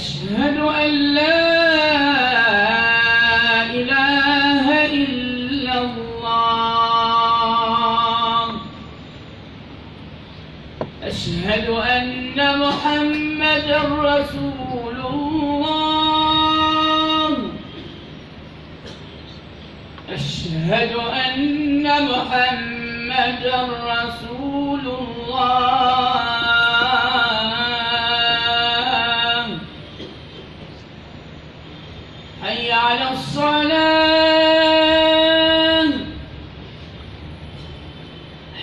أشهد أن لا إله إلا الله أشهد أن محمدا رسول الله أشهد أن محمدا رسول الله حي على الصلاة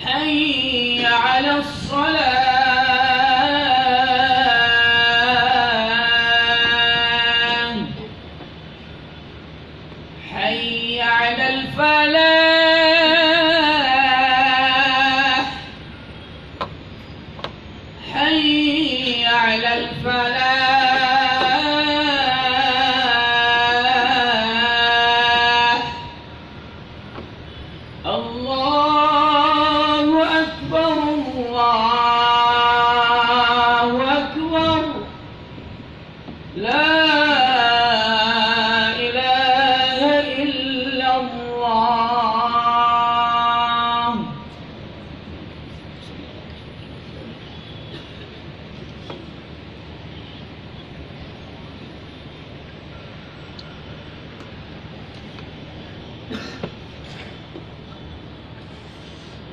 حي على الصلاة حي على الفلاح حي على الفلاح الله أكبر الله أكبر لا إله إلا الله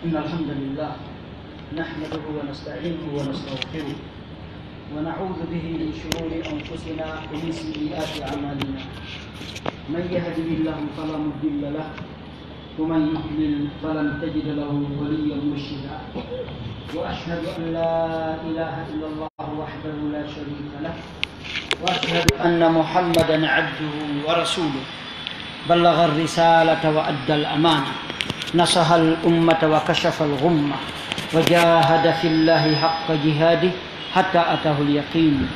إن الحمد لله نحمده ونستعينه ونستغفره ونعوذ به من شرور أنفسنا ومن سيئات أعمالنا من يهده الله فلا مضل له ومن يضلل فلن تجد له وليا مرشدا وأشهد أن لا إله إلا الله وحده لا شريك له وأشهد أن محمدا عبده ورسوله بلغ الرسالة وأدى الأمانة نصح الأمة وكشف الغمة وجاهد في الله حق جهاده حتى أتاه اليقين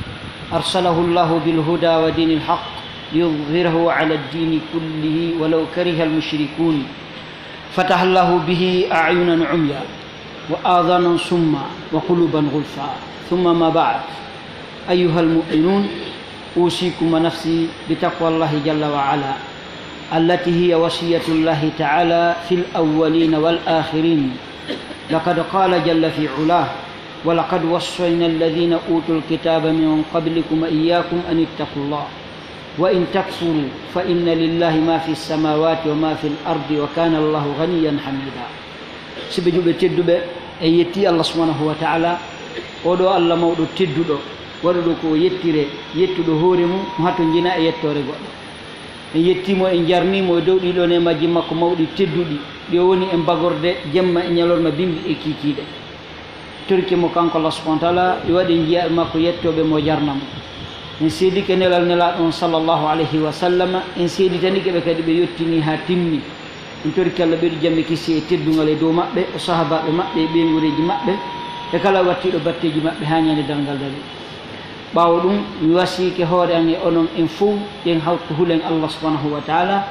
أرسله الله بالهدى ودين الحق ليظهره على الدين كله ولو كره المشركون فتح الله به أعينا عميا وآذانا صما وقلوبا غلفا ثم ما بعد أيها المؤمنون أوصيكم ونفسي بتقوى الله جل وعلا التي هي وصية الله تعالى في الأولين والآخرين لقد قال جل في علاه ولقد وصينا الذين أوتوا الكتاب من قبلكم إياكم أن اتقوا الله وإن تكفروا فإن لله ما في السماوات وما في الأرض وكان الله غنيا حميدا سبجوب تدوب أيتي الله سبحانه وتعالى ودو الله مودو تدودو ودو كو يتيري يتدو هورمو مهاتو جنا يتوري غو en yettimo en jarnimo e dow ɗiɗo nemaji makko mawɗi tedduɗi ɗi woni en bagorde jemma e ñalorma bimbi e kikiɗe torki mo kanko Allah subhanahu wa ta'ala ɗi waɗi jiya makko yettoɓe mo jarnamo en seedike nelal nelaɗon sallllahu alayhi wa sallam en seeditanike ɓe kadi ɓe yettini ha timmi en torki Allah ɓeɗo jammi kissi e teddugal e dow maɓɓe o sahabaɓe maɓɓe e ɓengureji maɓɓe e kala wattiɗo batteji maɓɓe ha ñande dalngal dari ɓaawo ɗum mi wasiike hoore an e onon en fof ƴen hawtu hulen Allah subhanahu wa ta'ala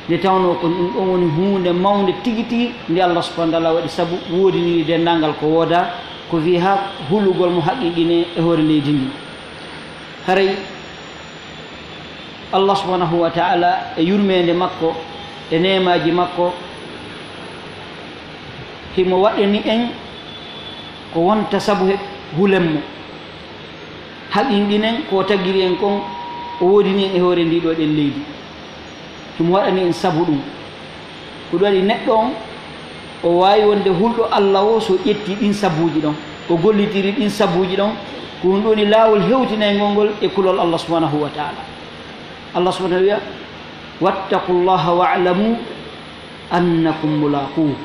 nde tawno ko ɗum ɗon woni hunde mawde tigi tigi nde Allah subhanahu wa ta'ala waɗi sabu woodini denndangal ko wooda ko wi ha hulugol mo haqiqine e hoore leydi ndi haray Allah subhanahu wa ta'ala e yurmede makko e nemaji makko himo waɗani en ko wonta sabu he hulenmo haqqinɗinen ko tagiri en kon o woodini en e hoore ndiɗo ɗen leydi ɗum waɗani en sabu ɗum ko ɗum waɗi neɗɗo on o wawi wonde hulɗo Allah o so ƴetti ɗin sabuji ɗon o gollitiri ɗin sabuji ɗon ko ɗum ɗoni laawol hewtinayngol ngol e kulol Allah subhanahu wa ta'ala Allah subhanahu wa ta'ala wiya wattaqullaha wa'lamu annakum mulaquh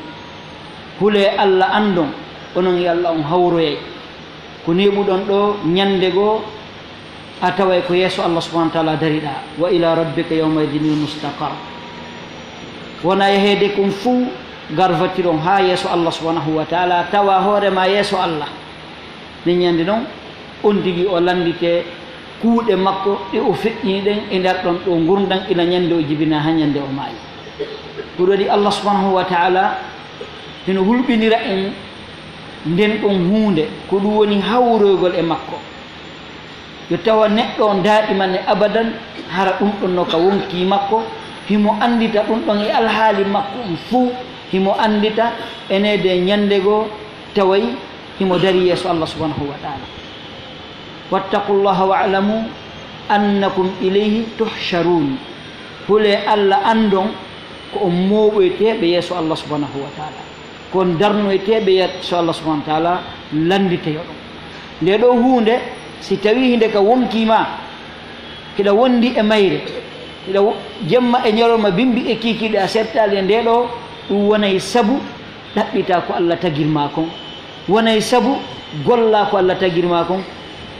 hule Allah andon onon e Allah on hawroyay ko neɓuɗon ɗo ñande goo a taway ko yeeso Allah subhanahu wa ta'ala dariɗa wa ila rabbika yawma idinil mustaqar wona yehede kon fuu garvatiron ha yeeso Allah subhanahu wa ta'ala tawa hoorema yeeso Allah ne ñande noon on tigi o landite kuuɗe makko ɗe o feƴƴiniɗen e nder ɗon ɗo gurdan ila ñande o jibina ha ñande o maayi ko ɗum waɗi Allah subhanahu wa ta'ala heno hulɓinira en nden ɗon hunde ko ɗum woni hawroygol e makko yo tawa neɗɗo daiman e abadan hara ɗum ɗon no ka wonki makko himo andita ɗum ɗon e alhaali makko fuu himo andita enede ñande goo taway himo dari yeeso Allah subhanahu wa ta'ala wattaqullaha wa'lamu annakum ilayhi tuhsharun hule Allah andon ko on moɓoyteɓe yeeso Allah subhanahu wa ta'ala kon darnoyteɓe yeeso Allah subhanahu wa ta'ala landiteyo ɗum nde ɗo hunde si tawi hinde ka wonkima kiɗa wondi e mayre kiɗa jemma e ñalawma bimbi e kikiɗe a settali nde ɗo ɗum wonay sabu ɗaɓɓita ko Allah tagirma kon wonay sabu golla ko Allah tagirma kon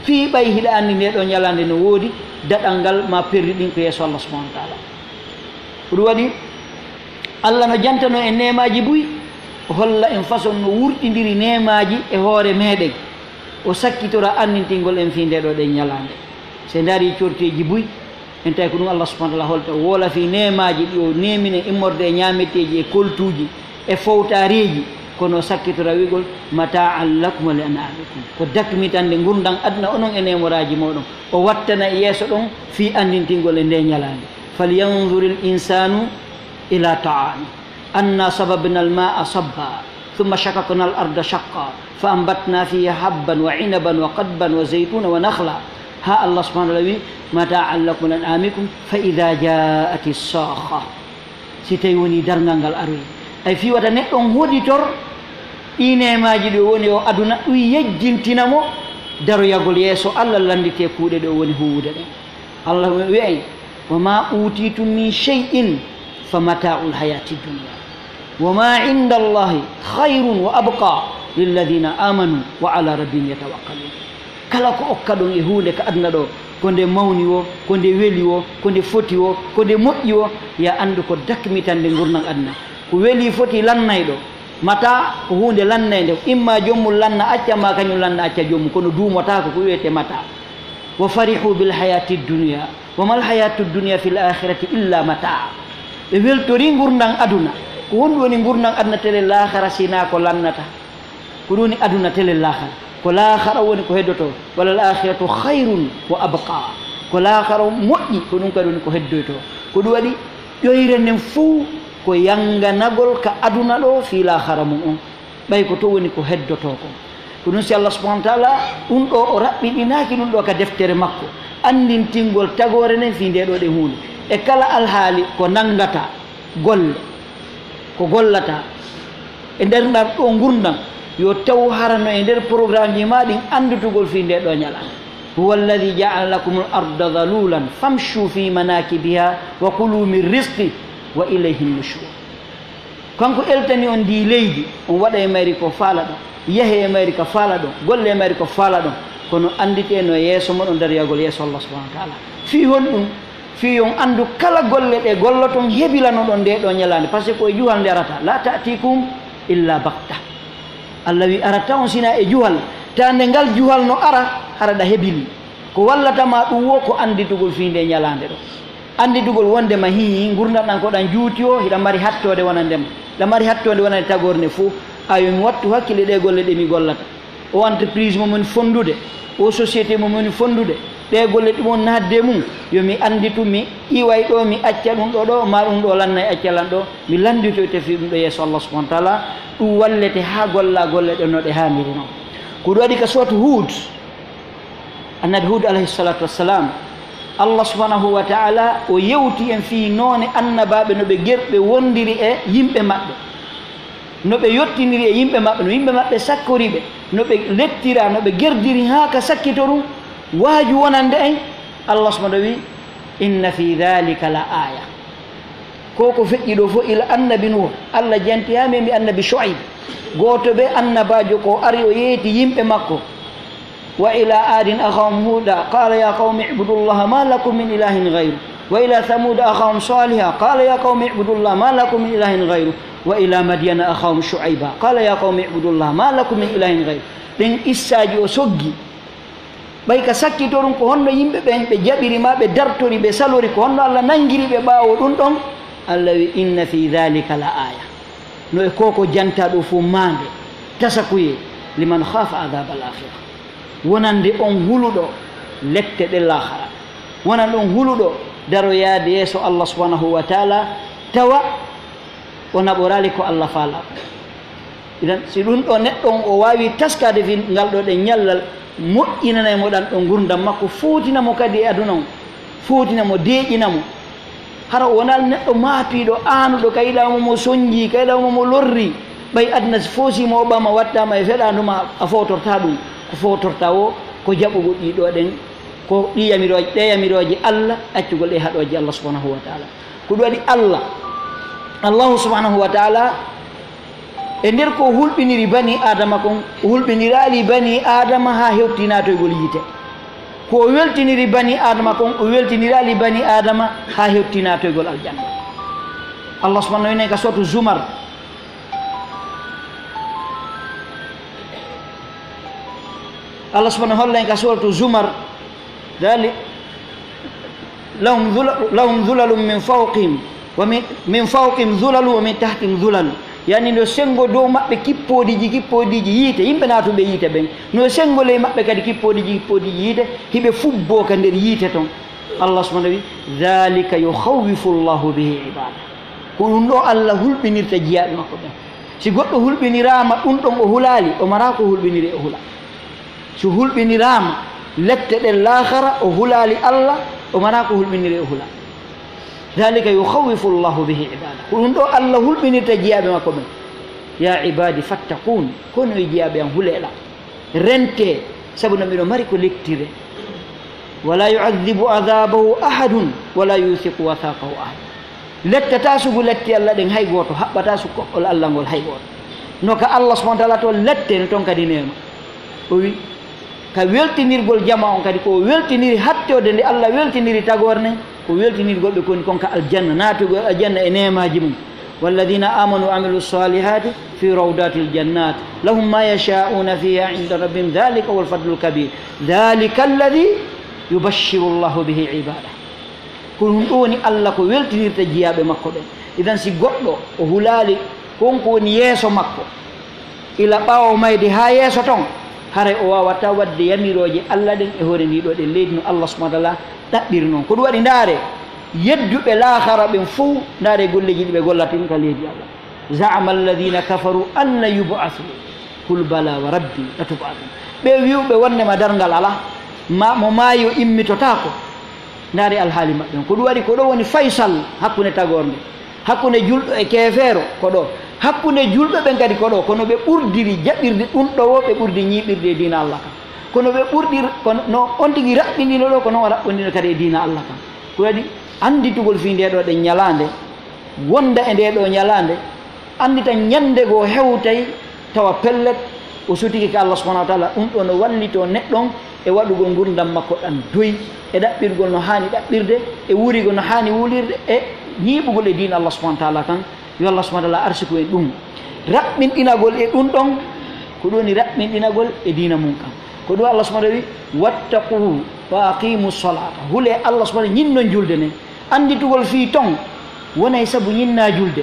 fii ɓay hiɗa anndi nde ɗo ñalande no woodi daɗal ngal ma perdi ɗin ko yeeso Allah subhanahu wa ta'ala ɗum waɗi Allah no jantano e nemaji buy o holla en façon no wurɗidiri nemaji e hoore meɗen o sakkitora annintingol en fi nde ɗo ɗen ñalande se daari corteji buy en tawi ko ɗum Allah subhanahu wa ta'ala holta wola fi nemaji ɗi o nemine immorde e ñametteji e koltuji e fowtareji kono sakkitora wigol mata'an lakum wa li an'amikum ko dakmitande gurdan aduna onon e nemoraji moɗon o wattana e yeeso ɗon fi andintingol e nde ñalande falyanzur insanu ila ta'ami anna sababna alma'a sabba thumma shaqaqna al-arda shaqqa fa anbatna fiha habban wa 'inaban wa qadban wa zaytuna wa nakhla ha Allah subhanahu wa ta'ala wi mata'an lakum wa li an'amikum fa idha ja'ati as-sakha si tawi woni darngal ngal aroyi ay fi wata neɗɗon hoditor ɗi nemaji ɗo woni o aduna ɗum yejjintinamo daroyagol yeeso Allah landite kuuɗe ɗo woni huwude ɗen Allah wi'ay wa ma utitum min shay'in fa mata'ul hayati dunya wa ma inda Allahi khayrun wa abqa lilladhina amanu wa ala rabbihim yatawakkalun kala ko okka ɗon e hunde ka aduna ɗo ko nde mawni o ko nde weli o ko nde foti o ko nde moƴƴi o ya andu ko dakmitande gurnan aduna ko weli foti lannayɗo mata ko hunde lannayde imma jommum lanna acca ma kañum lanna acca jommum kono duumotako ko wiyete mata wa farihu bil hayati dunya wa mal hayatu dunya fil akhirati illa mata ɓe weltori gurdan aduna ko wonɗum woni gurdan aduna tele lahara sina ko lannata ko ɗum woni aduna tele lahara ko lahara woni ko heddoto wala al akhiratu khayrun wa abqa ko lahara moƴƴi ko ɗum kadi woni ko heddoyto ko ɗum waɗi ƴoyre nden fuu ko yanganagol ka aduna ɗo fi lahara mum on ɓay ko to woni ko heddoto ko ko ɗum si Allah subhanahu wa ta'ala ɗum ɗo o raɓɓiɗinaki ɗum ɗo ka deftere makko andintingol tagore nden fi nde ɗo ɗe hunde e kala alhaali ko nangata golle ko gollata e nder ɗan ɗo gurdam yo taw harano e nder programme ji ma ɗin andutugol fi nde ɗo ñalande huwa alladi ja'ala lakum al arda dhalulan famshu fi manakibiha wa kulu min rizqi wa ilayhi nushur kanko eltani on ndi leydi on waɗa e mayri ko faala ɗon yehe e mayri ko faala ɗon golle e mayri ko faala ɗon kono andite no yeeso moɗon dariyagol yeeso Allah subhanahu wa ta'ala fi hon ɗum fi on andu kala golle ɗe golloton heɓilano ɗon nde ɗo ñalande par ce que koye juhal nde arata la ta'tikum illa bakta Allah wi arata on sina e juhal ta nde ngal juhal no ara haraɗa heɓili ko wallatama ɗum wo ko anditugol fi nde ñalande ɗo anditugol wondema hi gurdam ko ɗan juuti o hiɗa mari hattode wonandema ɗa mari hattode wonande tagorne fof ayomi wattu hakkille ɗe golle ɗe mi gollata o entreprise momoni fondude o société momoni fondude ɗe golle ɗumon nadde mum yomi anditu mi iway ɗo mi acca ɗum ɗo ɗo ma ɗum ɗo lanna e accalan ɗo mi landito e tafi ɗum ɗo yeeso Allah subhanahu wa ta'ala ɗum wallete ha golla golle ɗe no ɗe haniri noon ko ɗum waɗi ka sotu Hud annabi Hud alayhi salatu wassalam Allah subhanahu wa ta'ala o yewti en fi noone annabaɓe no ɓe gerɓe wondiri e yimɓe maɓɓe no ɓe yottiniri e yimɓe maɓɓe no yimɓe maɓɓe sakkoriɓe no ɓe lettira no ɓe gerdiri ha ka sakkito ɗum waaju wonande en Allah subhanahu wa ta'ala wi inna fi dhalika la aya koko feƴƴi ɗo fo ila annabi Nuh Allah janti ha mbi annabi Shu'aib goto ɓe annabajo ko ari o yeeti yimɓe makko wa ila adin akhahum huda qala ya qaumi ibudullaha ma lakum min ilahin ghayru wa ila thamud akhahum salihah qala ya qaumi ibudullaha ma lakum min ilahin ghayru wa ila madyana akhahum shu'aiba qala ya qaumi ibudullaha ma lakum min ilahin ghayru ɗen issaji o soggi ɓay ka sakkito ɗum ko honno yimɓe ɓen ɓe jaɓiri ma ɓe dartori ɓe salori ko honno Allah nangiri ɓe ɓawo ɗum ɗon Allah wi inna fi dhalika la aya no e koko janta ɗo fof mande tasakuye liman khafa adab al akhirah wonande on huluɗo lette ɗe lahara wonan ɗon huluɗo daro yaade yeeso Allah subhanahu wa taala tawa o naɓorali ko Allah faala idan si ɗum ɗo neɗɗo on o wawi taskade fi ngal ɗo ɗe ñallal moƴƴinanaymo ɗan ɗo gurdam makko footinamo kadi e aduna on footinamo deeƴinamo hara o wonal neɗɗo maapiɗo aanuɗo kayiɗamo mo soñji kayiɗamo mo lorri ɓay aduna foosimo o ɓama wattama e feɗanduma a fotorta ɗum ko fotorta o ko jaɓugo ɗiɗo ɗen ko ɗi yamiroje ɗe yamiroje Allah accugol ɗe haɗoje Allah subhanahu wa taala ko ɗum waɗi allahu subhanahu wa taala e nder ko hulɓiniri bani adama kon o hulɓinirali bani adama ha hewtinatoygol yiite ko weltiniri bani adama kon o weltinirali bani adama ha hewtinatoygol aljanna Allah subhanahu wa taala ka sotu zumar Allah subhanahu wa taala ka sotu zumar dali lahum dhulalun min fawqihim wa min fawqihim dhulalu wa min tahtihim dhulalu yani no sengo dow maɓɓe kippodiji yiite yimɓe natuɓe yiite ɓen no sengo ley maɓɓe kadi kippodiji yiite hiɓe fubbo ka nder yiite ton Allah subhanahu wa taala dhalika yukhawwifu llahu bihi ibada ko ɗum ɗo Allah hulɓinirta jiyaɓe makko ɓen si goɗɗo hulɓinirama ɗum ɗon o hulali o mara ko hulɓiniri o hula so hulɓinirama lette ɗen lahara o hulali Allah o mara ko hulɓiniri o hula dhalika yukhawwifu llahu bihi ibada ko ɗum ɗo Allah hulɓinirta jiyaɓe makko ɓen ya ibadi fattakun kono e jiyaɓe an huleɗa rente sabu no mbiɗo mari ko lektire wala yu'adhibu adabahu ahadun wala yuthiqu wathaqahu ahad lettata sugu letti Allah ɗen hay goto haɓɓata su koɓɓol Allah ngol hay goto no ka Allah subhanahu wa taala to lette no toon kadi nema o wi ka weltinirgol jama on kadi ko weltiniri hattode nde Allah weltiniri tagorne ko weltinirgol ɓe koni konka aljanna natugol aljanna e nemaji mum walladina amanu wa amilu salihati fi rawdati ljannat lahum ma yasha'una fiha inda rabbihim dhalika huwa alfadlu lkabir dhalika alladi yubashiru llahu bihi ibada ko ɗum ɗo woni Allah ko weltinirta jiyaɓe makko ɓen idan si goɗɗo o hulali konko woni yeeso makko ila ɓawo mayde ha yeeso ton haray o wawata wadde yamiroje Allah ɗen e hoore ndiɗo ɗe leydi no Allah subhanahu wa taala ɗaɓɓiri noon ko ɗum waɗi ndaare yedduɓe lahara ɓen fof ndaare golleji ɗi ɓe gollata ɗum ka leydi Allah za'ama alladina kafaru anna yub'athu qul bala wa rabbi latub'athun ɓe wiwɓe wonnema dargal ala mo maayo immitotako ndaare alhaali maɓɓe ko ɗum waɗi ko ɗo woni faysal hakkunde tagorde hakkunde julɗo e keefeero ko ɗo hakkunde julɓe ɓen kadi ko ɗo kono ɓe ɓurdiri jaɓɓirde ɗum ɗo wo ɓe ɓurdi ñiiɓirde e diina Allah kam kono ɓe ɓurɗir kono no on tigi raɓɓindino ɗo ko noon raɓɓindino kadi e diina Allah kam ko waɗi anditugol fi nde ɗo ɗe ñalande wonda e nde ɗo ñalande andita ñande goo hewtay tawa pellet o sutiki ka Allah subhanahu wa taala ɗum ɗo no wallito neɗɗon e waɗugol gurdam makko ɗan doyi e ɗaɓɓirgol no hani ɗaɓɓirde e wurigol no hani wulirde e ñiiɓugol e diina Allah subhanahu wa taala kan yo Allah subhanahu wa taala arsiku en ɗum raɓɓinɗinagol e ɗum ɗon ko ɗum woni raɓɓinɗinagol e diina mum kam ko ɗum Allah subhanahu wa taala wi wattaquhu wa aqimu salata hule Allah subhanahu ñinno julde ne anditugol fi ton wonay sabu ñinna julde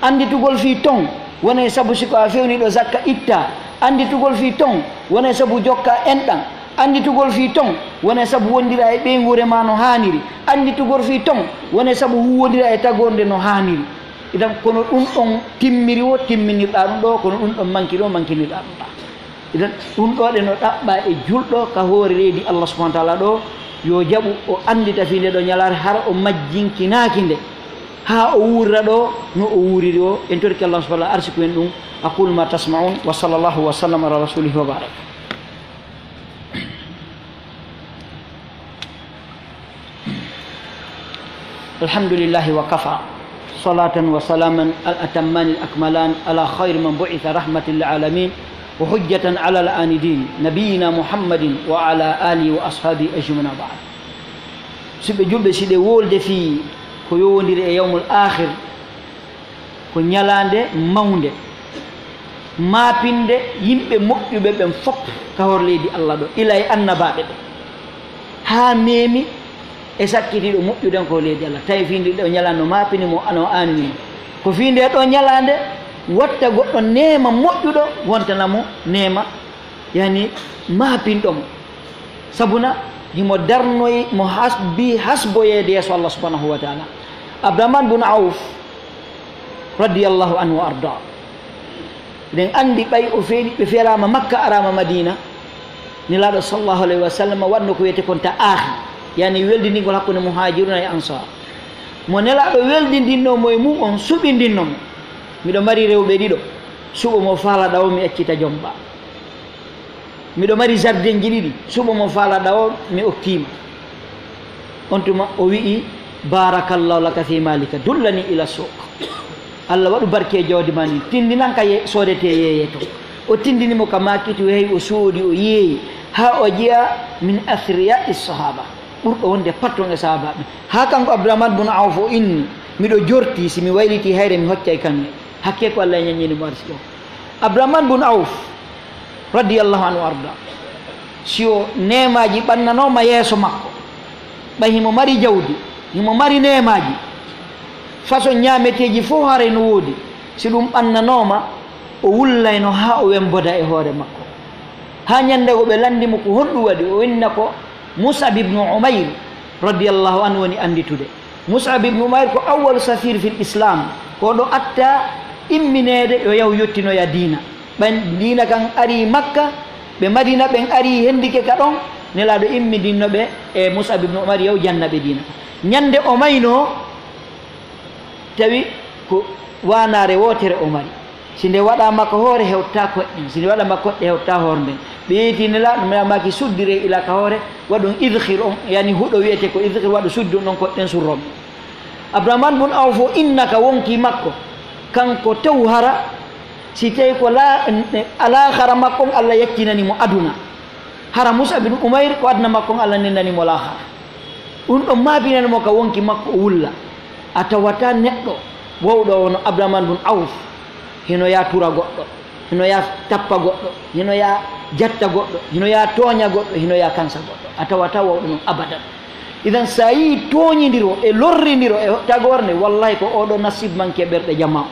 anditugol fi ton wonay sabu siko a fewniɗo zakka itta anditugol fi ton wonay sabu jokka enɗan anditugol fi ton wonay sabu wondira e ɓeygure ma no haniri anditugol fi ton wonay sabu huwodira e tagorde no haniri idan kono ɗum ɗon timmiri o timminirɗa ɗum ɗo kono ɗum ɗon manquiri o manquinirɗa ɗum ɗa idan ɗum ɗo ɗe no ɗaɓɓa e julɗo ka hoore leydi Allah subhanahu wa taala ɗo yo jaɓu o andita fi nde ɗo ñalare har o majjinkinaki nde ha o wurra ɗo no o wuriri o en torki Allah subhanahu wa taala arsiku en ɗum aqulu ma tasma'un wa sallallahu wa sallam ala rasulihi wa barak alhamdulillahi wa kafa صلاة وسلاما الأتمان الأكملان على خير من بعث رحمة للعالمين وحجة على الآندين نبينا محمد وعلى آله وأصحابه أجمعين بعد سيب جلب سيدي وولد في كيون يوم الآخر كنيالاند ماوند ما بيند يمبي مؤيبه بن فوق كهور ليدي الله دو إلى أن بعد ها ميمي e sakkitiɗo moƴƴuden ko leydi Allah tawi finde ɗo ñalande ma pini mo ano anni ko finde ɗo ñalande watta goɗɗo nema moƴƴuɗo wontanamo nema yani mapinɗomo sabuna himo darnoy mo hasboyede yeeso Allah subhanahu wa ta'ala. Abdurrahman bin Auf radiyallahu anhu wa arda den andi ɓay o feeɗi ɓe feerama Makka arama Madina, nelaɗo sallallahu alayhi wa sallam wanno ko wiyete kon ta aahi, yani weldindigol hakkude muhajiruna e ansar. mo nelaɗo weldindinno mo e mum on suɓindinno mo, miɗo mari rewɓe ɗiɗo, suɓo mo faalaɗa o mi accita jomba, miɗo mari jardin ji ɗiɗi, suɓo mo faalaɗa o mi okkima. On tuma o wi'i barakallahu laka fi malika dullani ila suq, Allah waɗu barke jawdi ma ni, tindinan ka sodete yeeye to. O tindinimo ka makiti o yehi o soodi o yeeyi ha o jeeya min athriya sahaba, ɓurɗo wonde patton e sahabaɓe. Ha kanko Abdourahmane bun Awf o inni miɗo jorti si mi wayliti hayre mi hoccay kamɓe, hakke ko Allah ñaññini mo arsi o. Abdourahmane bun Awf radiyallahu anhu arda, si o nemaji ɓannanoma yeeso makko, ɓay himo mari jawdi, himo mari nemaji, façon ñameteji fof haray no woodi, si ɗum ɓannanoma o wullayno ha o wemboda e hoore makko. Ha ñande ko ɓe landimo ko honɗum waɗi, o winna ko Mus'ab ibn Umayr radiyallahu anhu woni anditude. Mus'ab ibn Umayr ko awwal safir fil islam, ko ɗo atta imminede yo yahu yottinoya diina. ɓen diina kan ari Makka, ɓe Madina ɓen ari hendike ka ɗon, nelaɗo immidinno ɓe e Mus'ab ibn Umayr yahu janna ɓe diina. ñande o mayno tawi ko wanare wotere o mari, si nde waɗama ko hoore hewta koɗɗe, si nde waɗama koɗɗe hewta hoore nden, ɓe yeyti nelaɗo maki suddire ila ka hoore waɗum idhir on, yani huɗo wiyete ko idhir, waɗu suddi on ɗon koɗɗen surroɓe. Abdourahmane bun Awf o innaka wonki makko kanko tew hara, si tawi ko alakhara makko Allah yettinanimo aduna, hara Mus'ab ibn Umayr ko aduna makko Allah nendanimo lakhara. ɗum ɗon mabinanimo ka wonki makko o wulla. A tawata neɗɗo wowɗo wono Abdourahmane bun Awf hino ya tura goɗɗo, hino ya tappa goɗɗo, hino ya jatta goɗɗo, hino ya tooña goɗɗo, hino ya kansa goɗɗo. A tawata wowɗo noon abadan. Idan sa yi tooñidiro e lorridiro e tagorde, wallahi ko oɗo nasib manque ɓerɗe jamma.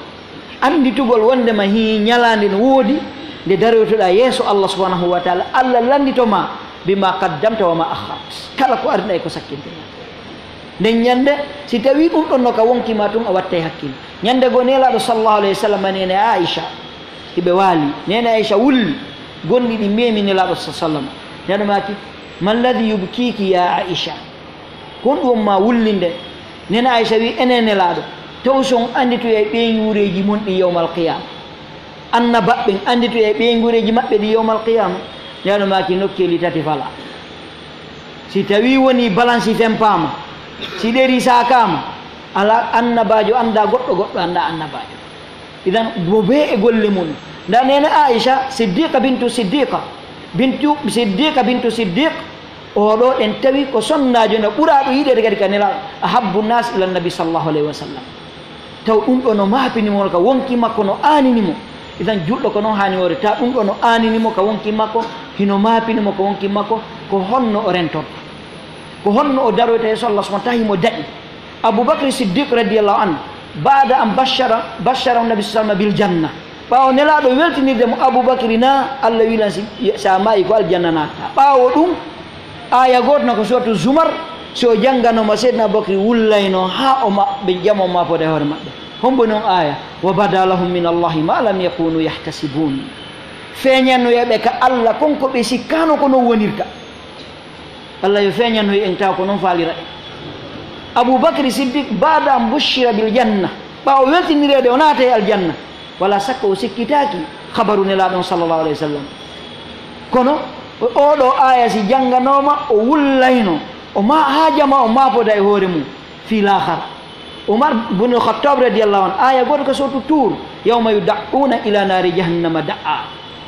Anditugol wondema hi ñalande no woodi nde daroytoɗa yeeso Allah subhanahu wa ta'ala, Allah landitoma bima qaddamta wa ma akhart, kala ko arina e ko sakkintema. nden ñande si tawi ɗum ɗon no ka wonkima tun a watta e hakkille. ñande go nelaɗo sallallahu alayhi wa sallam nene Aisha hiɓe waali, nene Aisha wulli gonɗi ɗi memi nelaɗo sa sallam, neɗomaki malladi yubkiki ya Aisha, kon ɗum ma wulli nde. nene Aisha wi ene nelaɗo taw son anditoy e ɓeygureji mon ɗi yawmal qiyama, annabaɓɓen anditoy e ɓeygureji maɓɓe ɗi yawmal qiyama. neɗomaki nokkeli tati fala, si tawi woni balansi fempama, si ɗeri sakama, ala annabajo anda goɗɗo, goɗɗo anda annabajo. idan bo be e golle mum. nda nene Aisha Siddiqa bintu Siddiq, oɗo ɗen tawi ko sonnajo nde ɓuraɗo yiɗede kadi ka nelaɗo ahabbu nas ila nabi sallallahu alayhi wa sallam, taw ɗum ɗo no mapinimo ka wonki makko no aninimo. idan juɗɗo ko noon hani wore, ta ɗum ɗo no aninimo ka wonki makko, hino mapinimo ka wonki makko, ko honno o rentorta, ko honno o daroyta yeeso Allah subhanahu wa ta'ala himo daɗi. Aboubacry Siddiq radiyallahu anhu bada an bashara nabi sallallahu bil janna, ɓawo nelaɗo weltinirde mo Aboubacry na Allah wilan sa mayi ko aljanna natta. ɓawo ɗum aya goto no ko suratu Zumar, so jangganoma seydna Aboubacry wullayno ha o ɓe jamo mapode hoore maɓɓe. hombo noon aya wa bada lahum min Allahi ma lam yakunu yahtasibun, feeñannoyeɓe ka Allah konko ɓe sikkano ko non wonirta. Allah yo feeñannoy en taw ko noon falira en. Aboubacry Siddiq bada an bushira bil janna, ɓawo weltinirede o naata e aljanna, wala sakka o sikkitaki habaru nelaɗon sallallahu alayhi wa sallam. kono oɗo aya si jangganoma o wullayno o hajama o mapoda e hoore mum fi lahara. Umar bun Khattab radiyallahu anhu aya goto ko sotu Tur, yawma yud'una ila nari jahannama da'a.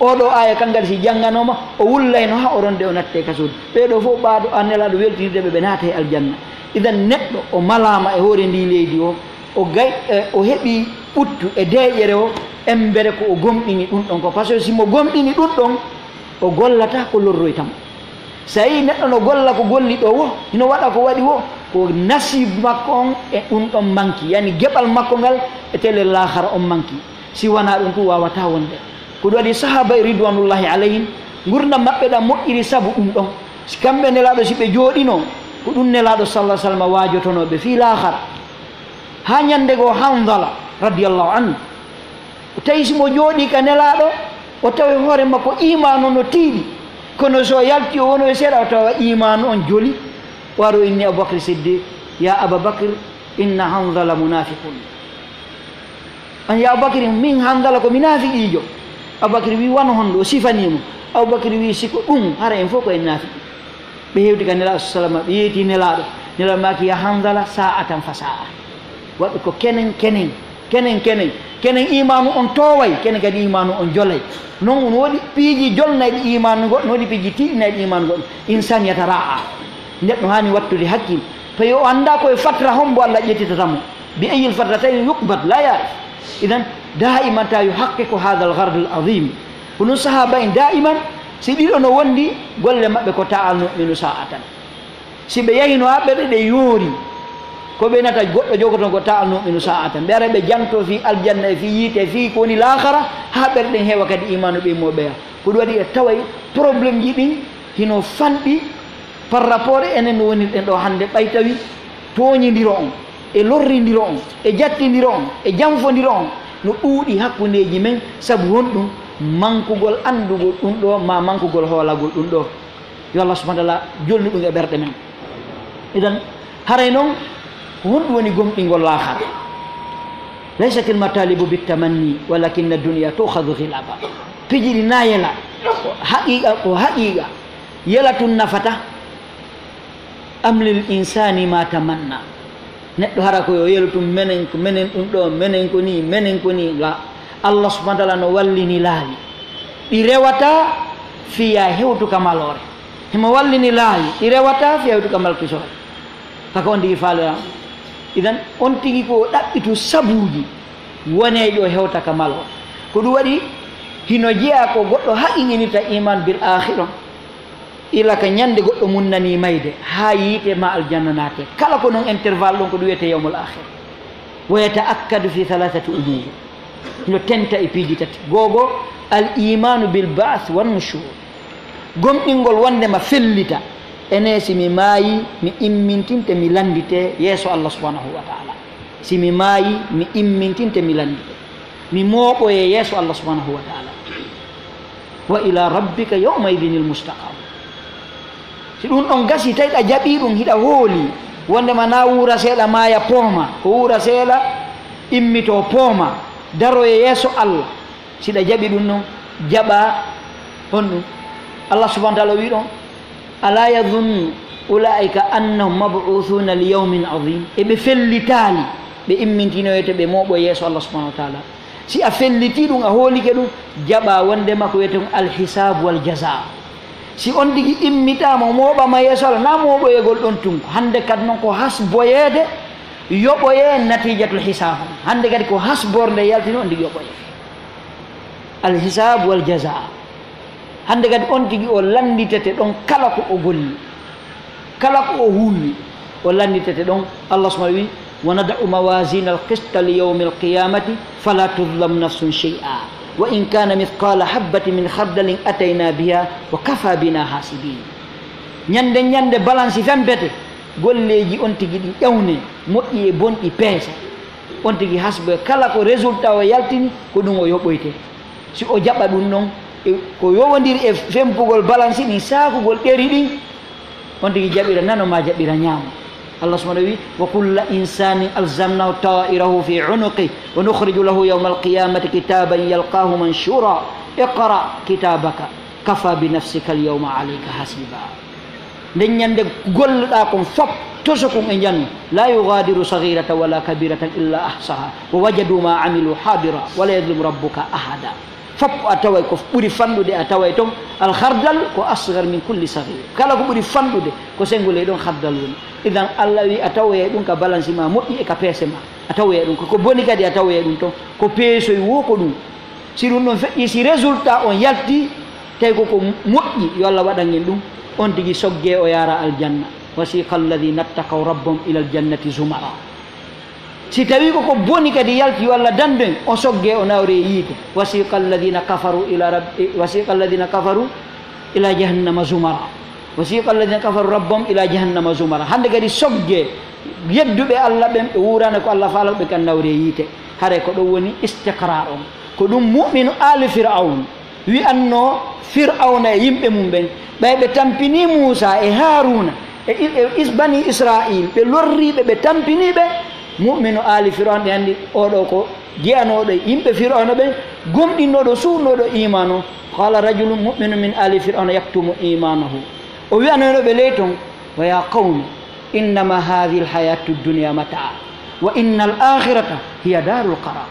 oɗo aya kangal si jangganoma o wullayno ha o ronde o natte ka suudu. ɓeɗo fof ɓaɗo annelaɗo weltinirdeɓe ɓe naata e aljanna. idan neɗɗo o malama e hoore ndi leydi o o heeɓi ɓuttu e deƴere o embere ko o gomɗini ɗum ɗon ko, par ce que simo gomɗini ɗum ɗon o gollata ko lorroytamo. sa yi neɗɗo no golla ko golli ɗo wo, hino waɗa ko waɗi wo, ko nasib makko on e ɗum ɗon manki, yani geɓal makko ngal e tele lahara on manki. si wona ɗum tu wawata wonde. ko ɗum waɗi sahaba ridwanullahi alayhim gurdam maɓɓe ɗam moƴƴiri sabu ɗum ɗon. kamɓe nelaɗo si ɓe jooɗino ko ɗum nelaɗo sallah sallam waajotonoɓe fi lahara ha ñande goo Hanzala radiallahu anhu o tawi simo jooɗi ka nelaɗo o tawi hoore makko imanu no tiiɗi kono so yalti o wono e seeɗa o tawa imanu on joli waro inni aboubacry siddiq ya ababacre inna Hanzala munafiqun an ya aboubacry min Hanzala ko minafiqijo aboubacry wi wan honɗo o sifanimo aboubacry wi siko ɗum hara en fof ko en nafiqi ɓe hewti ka nelaɗo sallam ɓe yeeti nelaɗo maki ya Hanzala sa'atan fa sa'a waɗi ko kenen imanu on toway kenen kadi imanu on jolay non no waɗi piiji jolnayɗi imanu goɗɗo no waɗi piiji tiɗinayɗi imanu goɗɗo insan yatara'a neɗɗo hani wattude hakkille tawi o anda koye fatra hombo Allah ƴettitatamo bi ayil fatratayn yuqbat la yarif idan daiman ta yuhaqqiqu hadha al-ghard al-azim kono sahaba en daiman si ɗiɗo no wondi golle maɓɓe ko ta'alno minu sa'atan si ɓe yahino ha ɓerɗe ɗe yoori ko ɓe nata goɗɗo jogoton ko ta'alno minu sa'atan ɓe ara ɓe janto fi aljanna e fi yiite fi ko woni lahara ha ɓerɗen heewa kadi imanu ɓe moɓeya ko ɗum waɗi e taway probléme ji ɗin hino fanɗi par rapport enen no wonirɗen ɗo hannde ɓay tawi tooñidiro on e lorridiro on e jattidiro on e janfodiro on no ɗuuɗi hakkundeji men sabu wonɗum mankugol andugol ɗum ɗo ma mankugol hoolagol ɗum ɗo yo Allah subahana taala jolni ɗum e ɓerɗe men idan haray noon wonɗum woni gomɗingol lahara laysat il matalibu bitamanni walakinna dunia tukhadu hilaba pijiɗi na yela ko haqiqa yela tun nafata am lil insani ma tamanna neɗɗo hara koyo yelutum menen ko menen ɗum ɗo menen ko ni la Allah subahana taala no wallini laawi ɗi rewata fiya hewtuka malore himo wallini laawi ɗi rewata fiya hewtuka malkisore kaka on tigi faalira idan on tigi ko ɗaɓɓitu sabuji wonejo hewtaka malore ko ɗum waɗi hino jeeya ko goɗɗo haqiqinita iman bil akhira ila ka ñande goɗɗo mum nani mayde ha yiite ma aljanna naate kala ko noon intervalle ɗon ko ɗum wiyete yawmul akhir wa yata'akkadu fi thalathati umur no tenta e piiji tati gogo al imanu bil ba'th wan nushur gomɗingol wondema fellita ene simi maayi mi immintinte mi landite yeeso Allah subhanahu wa ta'ala simi maayi mi immintinte mi landite mi mooɓoye yeeso Allah subhanahu wa ta'ala wa ila rabbika yawma idinil mustaqam si ɗum ɗon gasi tawi ɗa jaɓi ɗum hiɗa hooli wondema na wuura seeɗa maaya pooma ko wuura seeɗa immito pooma daroye yeeso Allah siɗa jaɓi ɗum ɗon jaɓa on ɗum Allah subahana taala wi ɗon ala yadunnu ulaika annahum mabuthuna li yawmin adim eɓe fellitali ɓe immintinoyete ɓe mooɓo yeeso Allah subahana wa taala si a felliti ɗum a hoolike ɗum jaɓa wondema ko wiyete alhisabu wal jaza si on tigi immitama mooɓama yeeso Allah na mooɓoyegol ɗon tunko hande kadi noon ko hasboyede yoɓoye natijatul hisab hande kadi ko hasborde yaltini on tigi yoɓoye alhisabu wal jaza hande kadi on tigi o landitete ɗon kala ko o golli kala ko o huuwi o landitete ɗon Allah subhanahu wi wa nada'u mawasina alqista li yawmi alqiyamati fala tudlam nafsun shay'a wa in kana mithqala habatin min khardalin atayna biha wa kafa bina hasibin ñande balance fempete golleji on tigi ɗi ƴewne moƴƴi e bonɗi peesa on tigi hasbe kala ko résultat o yaltini ko ɗum o yoɓoyte si o jaɓa ɗum ɗon ko yowodiri e fempugol balance ɗin sakugol ɗeri ɗin on tigi jaɓira nano ma jaɓira ñaama Allah subhanahu wi wa kulla insanin alzamnahu ta'irahu fi unuqi wa nukhriju lahu yawma alqiyamati kitaban yalqahu manshura iqra kitabaka kafa bi nafsika alyawma alayka hasiba nden ñande golluɗa kon fop toso kon e jannu la yughadiru saghiratan wala kabiratan illa ahsaha wa wajadu ma amilu hadira wala yadlimu rabbuka ahada fop a taway ko ɓuri fanɗude a taway toon alhardal ko asgar min kulli sahir kala ko ɓuri fanɗude ko sengole ɗon hardal woni idan Allah wi a tawoye ɗum ka balance ma moƴƴi e ka peese ma a tawoye ɗum ko boni kadi a tawoye ɗum toon ko peesoy wo ko ɗum si ɗum ɗon feƴƴi si résultat on yalti tawi koko moƴƴi yo Allah waɗan en ɗum on tigi sogge o yaara aljanna wasiqa alladina ttaqaw rabbahum ila aljannati zumara si tawi koko boni kadi yalti yo Allah danden o sogge o nawre yiite wasiqa alladina kafaru ila jahannama zumara wasiqa alladhina kafaru rabbahum ila jahannama zumara hande kadi sogge yedduɓe Allah ɓen ɓe wurana ko Allah faala ɓe kan nawre yiite hare ko ɗum woni istiqrar on ko ɗum mu'minu ali fir'aun wi anno fir'auna e yimɓe mum ɓen ɓay ɓe tampini Musa e Haruna e bani Israil ɓe lorriɓe ɓe tampiniɓe mu'minu ali fir'aun ɗe andi oɗo ko jeyanoɗo yimɓe fir'auna ɓen gomɗinnoɗo suunoɗo iman o qala rajulun mu'minu min ali fir'auna yaktumu imanahu o wiyanonoɓe ley ton wa ya qawmi innama hadihi alhayatu dunia mataa wa inna al akhirata hiya darul qarar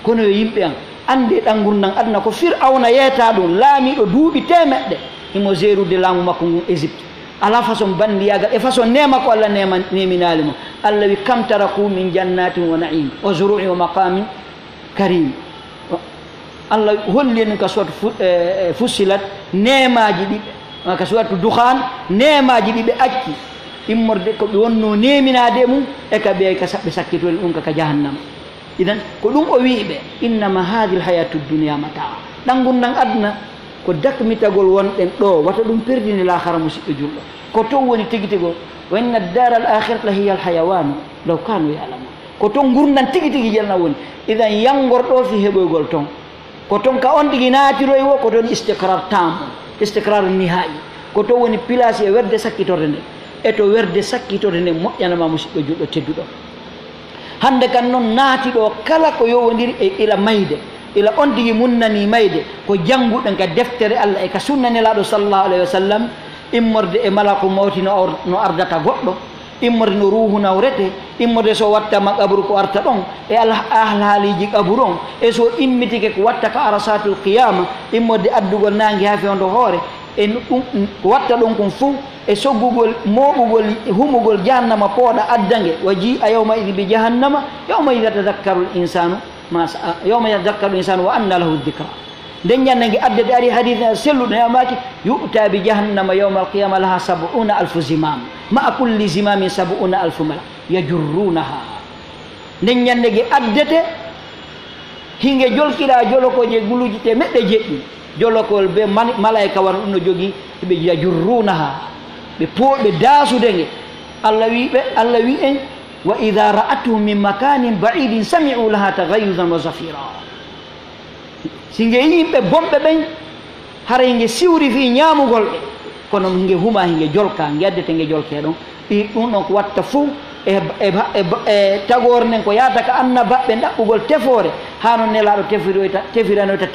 kono yo yimɓe an ande ɗan gurdam aduna ko fir'auna yeeta ɗum laamiɗo duuɓi temeɗɗe imo gérude laamu makko ngun Égypte ala façon bandiyagal e façon nema ko Allah neminali mo Allah wi kam taraku min jannatin wa na'im wa zuru'in wa maqamin karim Allah holli en ka suwat fussilat nemaji ɗiɓe ka suwatu dukhan nemaji ɗiɓe acci immorde ko ɓe wonno neminade mum e ka ɓe ka saɓɓe sakkitole ɗum kaka jahannama idan ko ɗum o wiɓe innama hadi l hayatu dunia mataa ɗan gurdam aduna ko dakmitagol wonɗen ɗo wata ɗum perdini lahara musidɗo julɗo ko ton woni tigi tigo wa inna dar al akhirata la hiya al hayawanu law kanu ya'lamun ko ton gurdam tigi tigi jelna woni idan yangorɗo fi heɓoygol ton ko ton ka on ɗigi naatiroy wo ko ton istiqrar tam istiqrar nihai ko ton woni place e werde sakkitorde nde e to werde sakkitorde nde moƴƴanama musidɗo julɗo tedduɗo hande kan noon naati ɗo kala ko yowodiri e ila mayde ila on tigi munnani mayde ko jannguɗen ka deftere Allah e ka sunnanelaɗo sallallahu alayhi wa sallam immorde e malako mawti no ardata goɗɗo immorde no ruhu nawrete immorde so wattama qabru ko arta ɗon e alhaaliji qabru on e so immitike ko watta ka arasatul qiyama immorde addugol nangue ha fewndo hoore e ɗum ko watta ɗon kon fou e soggugol moɓugol humugol jahannama pooɗa addange wa ji a yawma idi bi jahannama yawma ida tadakkaru l insanu ma saa yawma yatadakkaru l insanu wa anna lahu dicra nden ñannange addede ari hadith selluɗo yamaki yu'ta bi jahannama yawma alqiyama laha 70,000 zimam ma'a kulli zimamin 70,000 malak yajurrunaha nden ñannege addete hinge jolkiɗa jolokoje guluji te meɗɗe jeɗɗi jolokol be malaika wara ɗum no jogui ɓe yajurrunaha ɓe pooɓe daasudenge Allah wi en wa ida ra'atuhum min makanin ba'idin sami'u laha taghayyuzan wa zafira singe yimɓe bomɓe ɓen hara hinge siwri fi ñamugol ɓe kono hinge huma hinge jolka geddete nge jolke ɗon ɗi ɗum ɗon ko watta fou e tagore nden ko yahata ka annabaɓe ɗaɓɓugol tefore hano nelaɗo tefiranoyta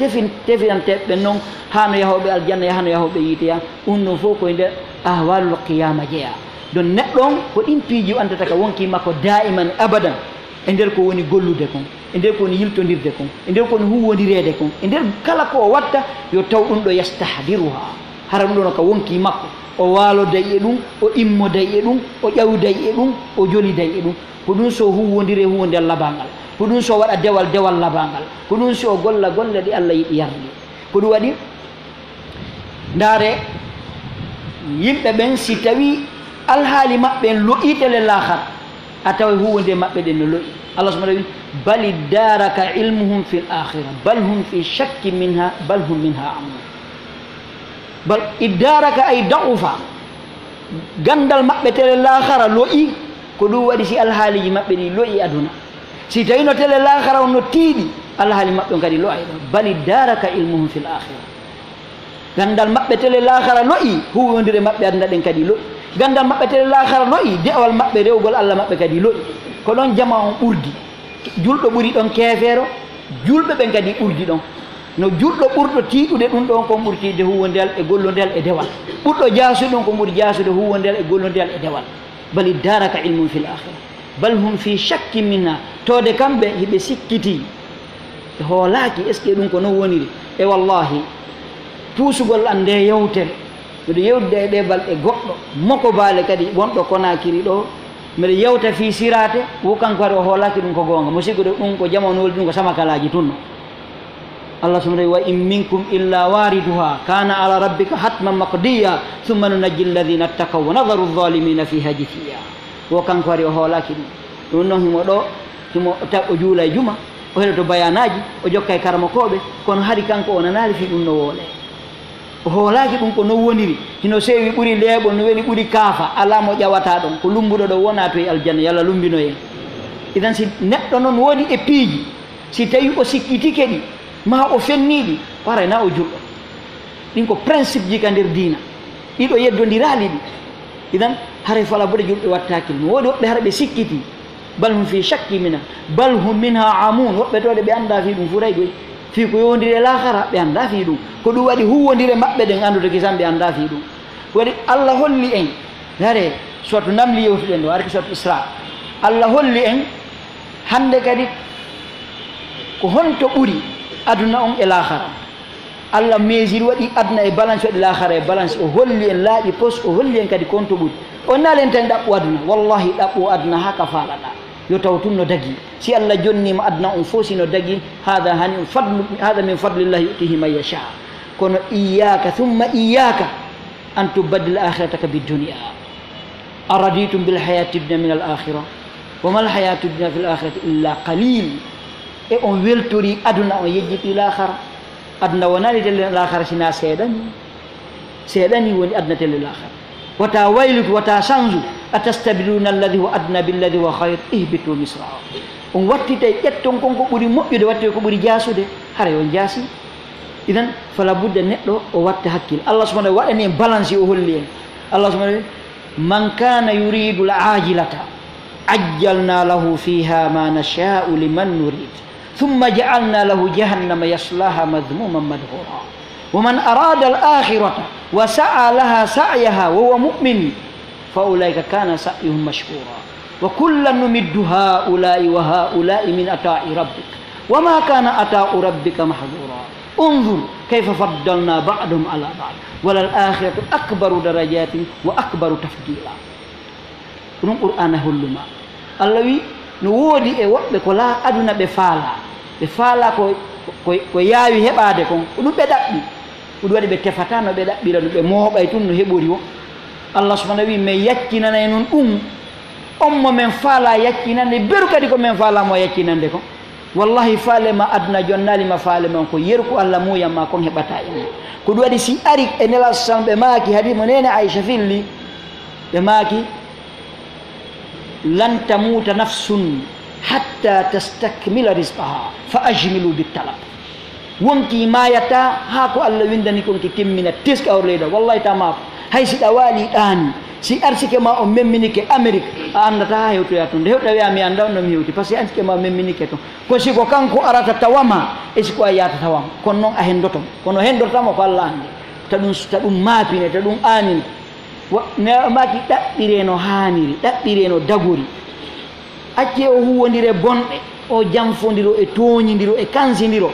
tefiranteɓe noon hano yahoɓe aljanna hano yahoɓe yiiteya ɗum ɗon fof koye nder ahwalul qiyama jeeya don neɗɗo on ko ɗin piiji andata ka wonki makko daiman abadan e nder ko woni gollude kon e nder ko woni yiltodirde kon e nder ko woni huwodirede kon e nder kala ko o watta yo taw ɗum ɗo yastahdiruha hara ɗum ɗon ka wonki makko o waaloday e ɗum o immoday e ɗum o ƴawday e ɗum o joliday e ɗum ko ɗum so huwodire huwodel labangal ko ɗum so waɗa dewal labangal ko ɗum so golla golle ɗi Allah yiɗi yardi ko ɗum waɗi ndaare yimɓe ɓen si tawi alhaali maɓɓe en loƴitele lahara a tawa huwode maɓɓe ɗen no loƴi Allah subhanahu wa ta'ala bal daraka ilmuhum fi l akhira bal hum fi shakki minha bal hum minha amun bal iddaraka ay da'ufa gandal maɓɓe tele lahara loƴi ko ɗum waɗi si alhaaliji maɓɓe ɗi loƴi aduna si tawi no tele lahara on no tiiɗi alhaali maɓɓe kadi loƴa ɗon bal iddaraka ilmuhum fi l akhira gandal maɓɓe tele lahara loƴi huwodire maɓɓe aduna ɗen kadi loƴi gandal maɓɓe tele lahara loƴi dewal maɓɓe rewgol Allah maɓɓe kadi loƴi ko ɗon jama on ɓurdi julɗo ɓuri ɗon keefeero julɓe ɓen kadi ɓurdi ɗon no julɗo ɓurɗo tiiɗude ɗum ɗon kon ɓuri tiiɗde huwodel e gollodel e dewal ɓurɗo jaasude ɗon kon ɓuri jaasude huwodel e gollodel e dewal bal iddaraka ilmum fi l akhira bal hum fi shakki minha tode kamɓe hiɓe sikkiti ɓe hoolaki est ce que ɗum ko non woniri e wallahi tuusugol an nde yewtere mbiɗo yewtude e ɗe balɗe goɗɗo moko baale kadi wonɗo Konakiri ɗo mbiɗa yewta fi sirate wo kanko kadi o hoolaki ɗum ko gonga musidɗo ɗum ko jamanu woldi ɗum ko samakalaji tunno Allah subhanahu wa in minkum illa wariduha kana ala rabbika hatman maqdiya thumma nunajji alladhina ittaqaw wa nadharu adh-dhalimina fiha jithiya wo kanko kadi o hoolaki ɗum ɗum noon himo ɗo himo o juula e juma o heɗoto bayanaji o jokka e karmakoɓe kono haɗi kanko o nanali fi ɗum no woole hoolaaki ɗum ko no woniri hino seewi ɓuri leeɓol no weli ɓuri kaafa alaa mo ƴawata ɗon ko lumbuɗo ɗo wona to e aljanna yo Allah lumbino en idan si neɗɗo noon woodi e piiji si tawi o sikkitike ɗi ma o fenniɗi waray na o julɗo ɗin ko principe ji ka nder diina ɗiɗo yeddodiraali ɗi idan hare fala bode julɓe wattakkil no woodi woɓɓe hara ɓe sikkiti bal hum fi shakki mina bal hum minha amun woɓɓe towɗe ɓe annda fi ɗum furay ɗoy fi ko yowndire lahara ɓe annda fi ɗum ko ɗum waɗi huwodire maɓɓe ɗen anndude kisan ɓe annda fi ɗum waɗi Allah holli en hare soto namli yewtuɗen ɗo arki soto Isra Allah holli en hande kadi ko honto ɓuri aduna on e lahara Allah mesiri waɗi aduna e balance waɗi lahara e balance o holli en laaƴi pos o holli en kadi konto ɓuri on naalen tan ɗaɓɓu aduna wallahi ɗaɓɓu aduna ha ka faalaɗa yo taw tun no dagi si Allah jonnima aduna on fof sino dagi hada hani fadlu hada min fadlillahi yutihi man yasha kono iyaka thumma iyaka an tubaddila akhirataka bidunia araditum bilhayati dunia min al akhira wama alhayatu dunia fi l akhirati illa qalil e on weltori aduna on yejjiti lahara aduna wonani telle lahara sina seeɗani woni aduna telle lahara wata waylutu wata change atastabdiluna alladhi huwa adna billadhi huwa khayr ihbitu misraa on wattita ƴetton konko ɓuri moƴƴude watte ko ɓuri jaasude hara on jaasi idan fala budda neɗɗo o watta hakkille Allah subhanahu wa waɗani en balance o holli en Allah subhanahu man kana yuridu l ajilata ajjalna lahu fiha ma nasha'u liman nurid thumma ja'alna lahu jahannama yaslaha madhmuman madhura ومن أراد الآخرة وسعى لها سعيها وهو مؤمن فأولئك كان سعيهم مشكورا وكلا نمد هؤلاء وهؤلاء من عطاء ربك وما كان عطاء ربك محظورا انظر كيف فضلنا بعضهم على بعض وللآخرة أكبر درجات وأكبر تفضيلا ɗum qur'ana holluma Allah wi no woodi e woɓɓe ko laa aduna ɓe faala ko yaawi heɓaade kon ko ɗum ɓe ɗaɓɓi ko ɗum waɗi ɓe tefata no ɓe ɗaɓɓira ɗum ɓe mooɓay tun no heɓori o Allah subhanahu wi min yaccinanay noon ɗum on mo men faala yaccinande beru kadi ko men faalamo yaccinande kon wallahi faalema aduna jonnalima faalema ko yerku Allah muyamma kon heɓata en ko ɗum waɗi si ari e nela sam ɓe maaki hadi mo nene Aisha filli ɓe maaki lan tamuta nafsun hatta tastakmila rizqaha fa ajmilu bitalab wonki mayata ha ko Allah windani konki timmina teska or leyda wallahi tamako hay si ɗa waali ɗaani si arsike ma o memminike Amérique a andata ha hewtoya toon nde hewɗa wiya mi anda no mi hewti par ce que arsike ma memminike toon ko siko kanko arata tawama e siko a yata tawama kono noon a hendotom kono hendotamo ko Allah ande ta ɗum maapine ta ɗum aanine maki ɗaɓɓire no haaniri ɗaɓɓire no dagori acce o huwodire bonɗe o janfodiro e toñidiro e kansidiro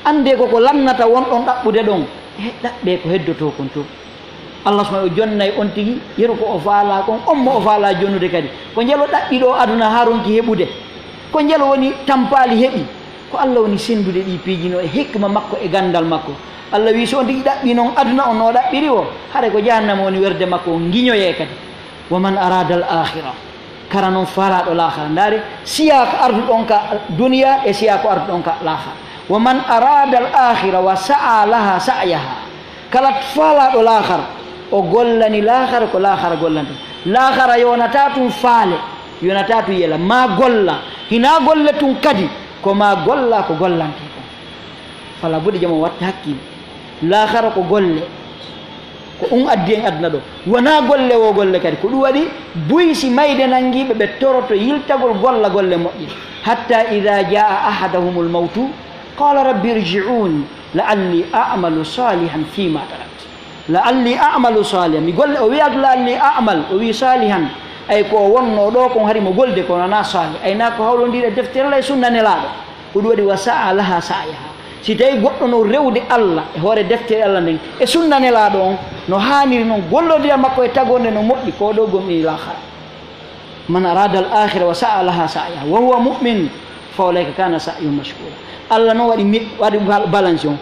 ande koko lannata wonɗon ɗaɓɓude ɗon e ɗaɓɓe ko heddoto kon to Allah subhanahu o jonnay on tigi yeru ko o faala kon on mo o faala jonnude kadi ko jelo ɗaɓɓiɗo aduna ha ronki heɓude ko jelo woni tampali heɓi ko Allah woni sendude ɗi piijino e hikma makko e gandal makko Allah wi so on tigi ɗaɓɓi noon aduna on no ɗaɓɓiri o hare ko jahannama woni werde makko o guiñoye kadi wa man arada al akhira kara noon faalaɗo lahara ndaari siya ko arduɗon ka duniya e siya ko arduɗon ka lahara wa man arada al akhira wa sa'a laha sa'yaha kala faalaɗo lahara o gollani lahara ko lahara gollanta lahara yonata tum faale yonata tum yela ma golla hina golle tum kadi ko ma golla ko gollante ko fala buɗi jamo watta hakkille lahara ko golle ko addi en aduna ɗo wona golle o golle kadi ko ɗum waɗi buysi mayde nangiɓe ɓe toroto yiltagol golla golle moƴƴi hatta ida jaa ahadahum l mawtu qala rabbi irji'un la'alli a'malu salihan fima tarat la'alli a'malu salihan mi golle o wiyatu la'alli a'mal o wi salihan ay ko wonno ɗo kon hari mo golde ko nana salih ayna ko hawlodire deftere lay sunna nelaɗo ko ɗum waɗi wa sa'a laha sa'yaha si tawi goɗɗo no rewde Allah e hoore deftere Allah nden e sunna nelaɗo on no haniri noon gollodira makko e tagorde no moƴƴi ko ɗo gomɗini lahara man arada al akhira wa sa'a laha sa'yaha wa huwa mu'min fa ulaika kana sa'yuhum mashkura Allah noon waɗi balance on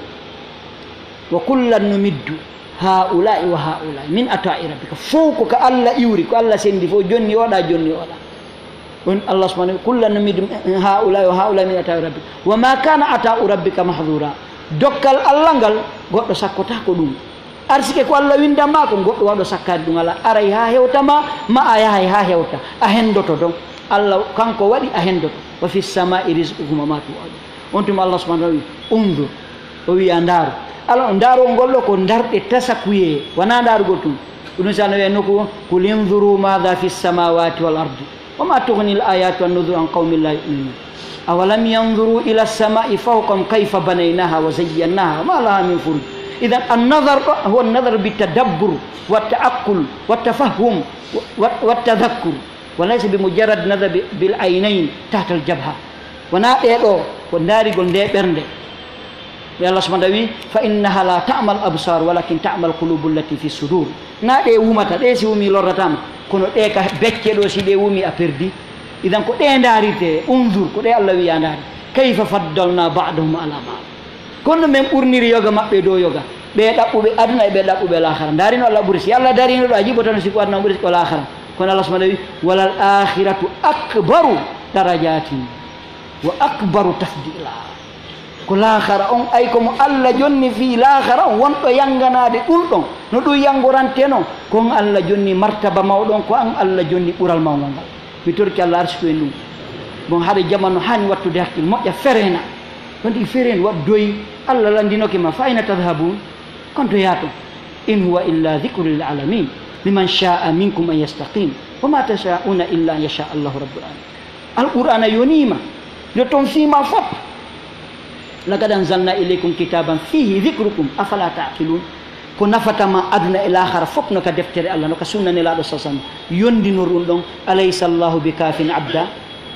wa kullan numiddu haula'i wa haula'i min ata'i rabbika fof ko ka Allah iwri ko Allah sendi fof jonni oɗa on Allah subhanahu kullan numiddu haula'i wa haula'i min ata'i rabbika wa ma kana ata'u rabbika mahdura dokkal Allah ngal goɗɗo sakkota ko ɗum arsike ko Allah windama ko goddo wado sakkade dum ala aray ha hewtama ma aya ha hewta a hendoto don Allah kanko wadi a hendoto wa fis samaa'i rizqukum ma tu'adu on tum Allah subhanahu wa ta'ala undu o wi andaru ala ndaro gollo ko ndarde tasakuye wana ndaru gotum dum sano wi noko kul inzuru madha fis samawati wal ardi wama tughni al ayatu wan nuzur an qaumin la yu'minun awalam yanzuru ila as-sama'i fawqahum kayfa banaynaha wa zayyanaha ma laha min furuj idan an-nazar huwa an-nazar bitadabbur wa ta'aqqul wa tafahhum wa tadhakkur wa laysa bimujarrad nazar bil aynayn tahta al-jabha wana dedo ko ndarigol nde bernde Allah subhanahu wa ta'ala fa innaha la ta'mal absar walakin ta'mal qulubul lati fi sudur na de wumata de si wumi lorratama kono de ka becce do si de wumi a perdi idan ko de ndarite unzur ko de Allah wi andari kayfa faddalna ba'dahum ala ba'd kono men urniri yoga mabbe do yoga be dabbube aduna be dabbube l'akhirah darino Allah bursi Allah darino do ajibo tan si ko aduna bursi ko l'akhirah kono Allah subhanahu wa ta'ala walal akhiratu akbaru darajatin wa akbaru tafdila ko l'akhara on ay ko mo Allah jonni fi l'akhara on wonto yanganade dum no do yangoranteno ko Allah jonni martaba mawdon ko an Allah jonni bural mawgal mi torki Allah arsko en dum bon hade jamanu hani wattude hakkil moƴƴa ferena wonti feren wab doyi Allah landinoke ma fa ina tadhhabun konto yato in huwa illa dhikrul lil alamin liman sha'a minkum an yastaqim wama tasha'una illa an yasha Allah rabbul alamin alqur'ana yonima do ton fima fop laqad anzalna ilaykum kitaban fihi dhikrukum afala ta'qilun ko nafatama aduna ila akhara fop no ka deftere Allah no ka sunna ne la do sasam yondino run don alaysa Allahu bikafin abda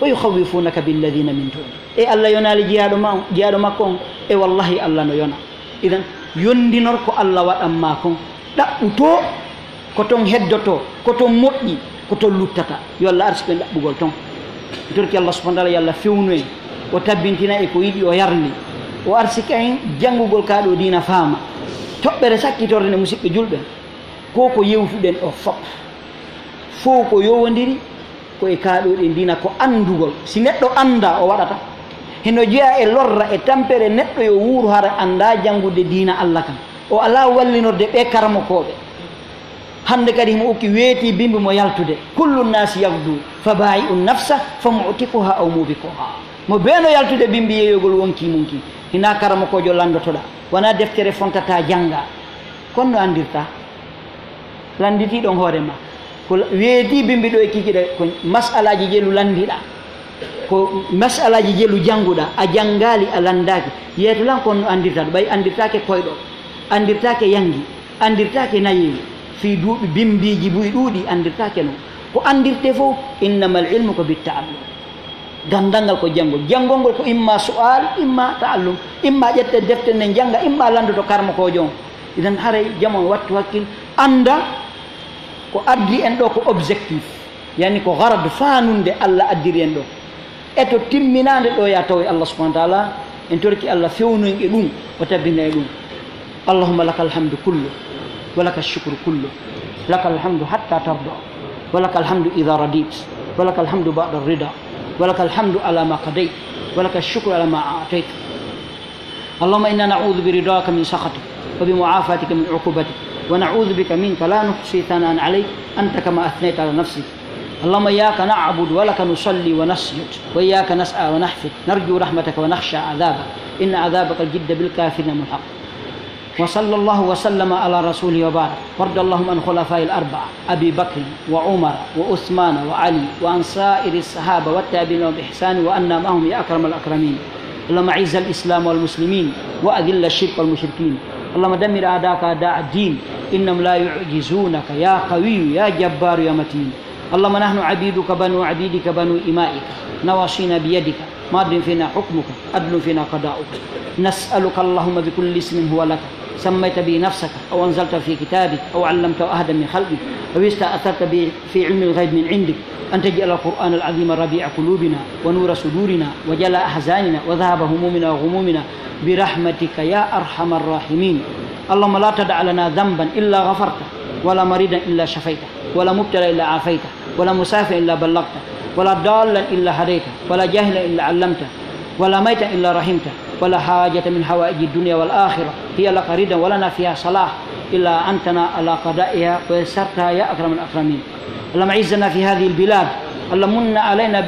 wa yukhawifunaka bil ladina min dun e Allah yonali jiado makon e wallahi Allah no yona idan yondinor ko Allah wadam makon dabbuto ko ton heddoto ko ton moddi ko ton luttata yo Allah arsi ben dabbugol ton dorki Allah subhanahu wa ta'ala yalla fewnu o tabbintina e ko yidi o yarli o arsi kain jangugol kaado dina fama tobbere sakkitorde ne musibbe julbe ko yewtuden o fop fo ko yowondiri ko e kaado de dina ko andugol si neddo anda o wadata hino jiya e lorra e tampere neddo yo wuro hara anda jangude dina Allah kan o ala wallinorde be karamo kobe hande kadi mo ukki weeti bimbi mo yaltude kullu nas yagdu fabai'un nafsa famu'tiquha aw mubiquha mo beno yaltude bimbi yeyogol wonki munki hina karamo ko jo landotoda wana deftere fontata janga konno andirta landiti don hoorema ko weeti bimbi do e kikide ko mas'alaji jelu landida ko mas'alaji jelu janguda a jangali a landaki yeto lan konno andirta bay andirtake koydo andirtake yangi andirtake nayi fi duubi bimbiji buy dudi andirtake no ko andirte fo innamal ilmu ko bitta'allum gandangal ko jangol ko imma su'al imma ta'allum imma jette defte ne janga imma landoto karmo ko jon idan hare jamon wattu hakkil anda ko addi en do ko objectif yani ko gharad fanunde Allah addiri en do eto timminande do ya tawi Allah subhanahu wa ta'ala en torki Allah fewnu e dum o tabbina e dum Allahumma lakal hamdu kullu wa lakal shukru kullu lakal hamdu hatta tarda wa lakal hamdu idha radit wa lakal hamdu ba'da ar-rida ولك الحمد على ما قضيت ولك الشكر على ما أعطيت اللهم إنا نعوذ برضاك من سخطك وبمعافاتك من عقوبتك ونعوذ بك منك لا نحصي ثناء عليك أنت كما أثنيت على نفسك اللهم إياك نعبد ولك نصلي ونسجد وإياك نسعى ونحفد نرجو رحمتك ونخشى عذابك إن عذابك الجد بالكافرين ملحق وصلى الله وسلم على رسوله وبارك وارض اللهم عن خلفاء الأربعة أبي بكر وعمر وعثمان وعلي وعن سائر الصحابة والتابعين بإحسان وأنا معهم يا أكرم الأكرمين اللهم أعز الإسلام والمسلمين وأذل الشرك والمشركين اللهم دمر أعداءك أعداء الدين إنهم لا يعجزونك يا قوي يا جبار يا متين اللهم نحن عبيدك بنو عبيدك بنو إمائك نواصينا بيدك ماض فينا حكمك عدل فينا قضاؤك نسألك اللهم بكل اسم هو لك سميت به نفسك أو أنزلت في كتابك أو علمت أحدا من خلقك أو استأثرت به في علم الغيب من عندك أن تجعل القرآن العظيم ربيع قلوبنا ونور صدورنا وجلاء أحزاننا وذهب همومنا وغمومنا برحمتك يا أرحم الراحمين اللهم لا تدع لنا ذنبا إلا غفرته ولا مريضا إلا شفيته ولا مبتلى إلا عافيته ولا مسافر إلا بلغته ولا ضالا إلا هديته ولا جاهلا إلا علمته ولا ميتا إلا رحمته ولا حاجة من حوائج الدنيا والآخرة هي لك رضا ولنا فيها صلاح إلا أنتنا على قضائها ويسرتها يا أكرم الأكرمين. اللهم أعزنا في هذه البلاد، اللهم من علينا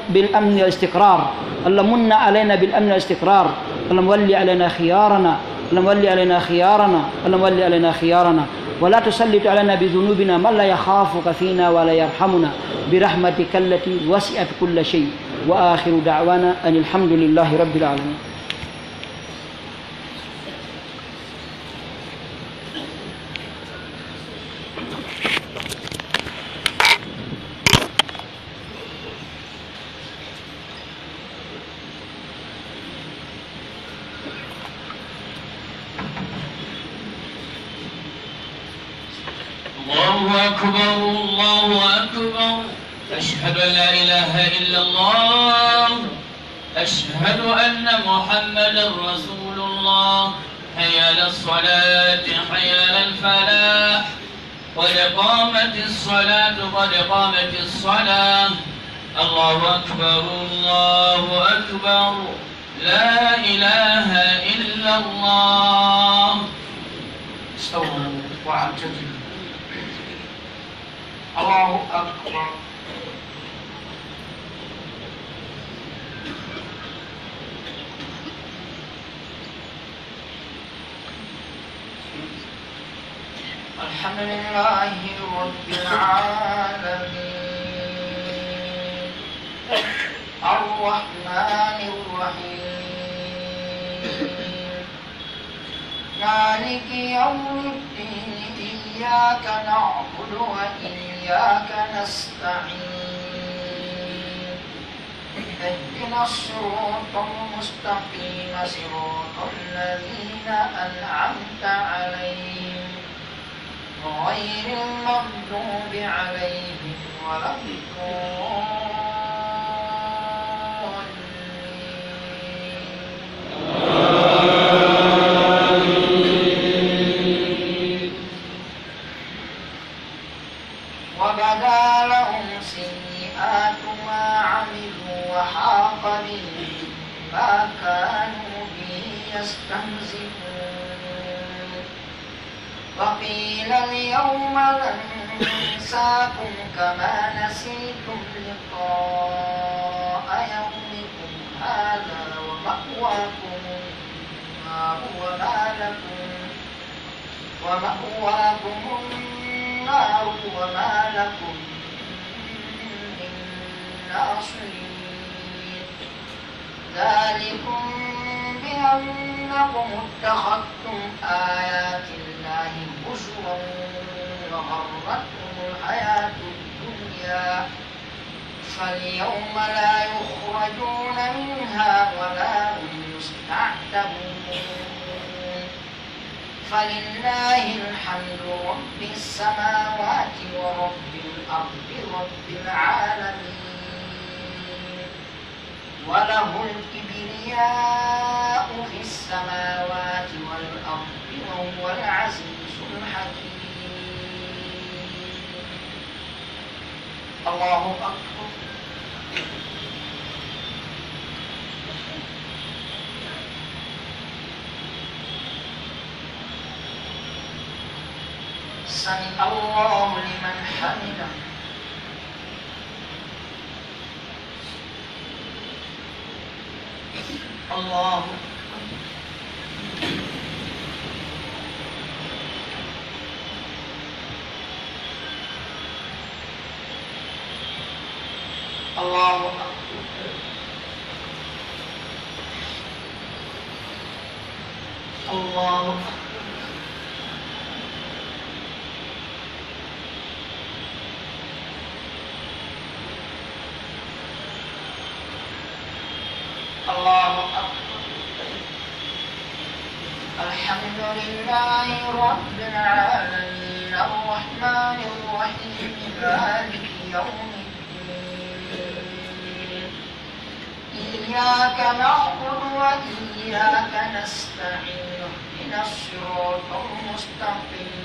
بالأمن والاستقرار، اللهم من علينا بالأمن والاستقرار، اللهم ولي علينا خيارنا، اللهم ولي علينا خيارنا، اللهم ولي علينا خيارنا، ولا تسلط علينا بذنوبنا من لا يخافك فينا ولا يرحمنا برحمتك التي وسعت كل شيء. وآخر دعوانا أن الحمد لله رب العالمين. الله أكبر الله أكبر، أشهد أن لا إله إلا الله، أشهد أن محمدا رسول الله. حي على الصلاة حي على الفلاح، قد قامت الصلاة قد قامت الصلاة. الله أكبر الله أكبر، لا إله إلا الله. استووا واعتدلوا. الله أكبر. الحمد لله رب العالمين، الرحمن الرحيم، مالك يوم الدين، إياك نعبد وإياك نستعين، اهدنا الصراط المستقيم، صراط الذين أنعمت عليهم غير المغضوب عليهم ولا الضالين. وبدا لهم سيئات ما عملوا وحاق بهم ما كانوا به يستهزئون. وقيل اليوم ننساكم كما نسيتم لقاء يومكم هذا ومأواكم النار وما لكم من ناصرين. ذلكم بأنكم اتخذتم آيات الله هزوا وغرتكم الحياة الدنيا، فاليوم لا يخرجون منها ولا هم يستعتبون. فلله الحمد رب السماوات ورب الأرض رب العالمين، وله الكبرياء في السماوات والأرض وهو العزيز الحكيم. الله أكبر. سمع الله لمن حمده. الله الله الله الله أكبر. الحمد لله رب العالمين، الرحمن الرحيم، مالك يوم الدين، إياك نعبد وإياك نستعين، اهدنا الصراط المستقيم،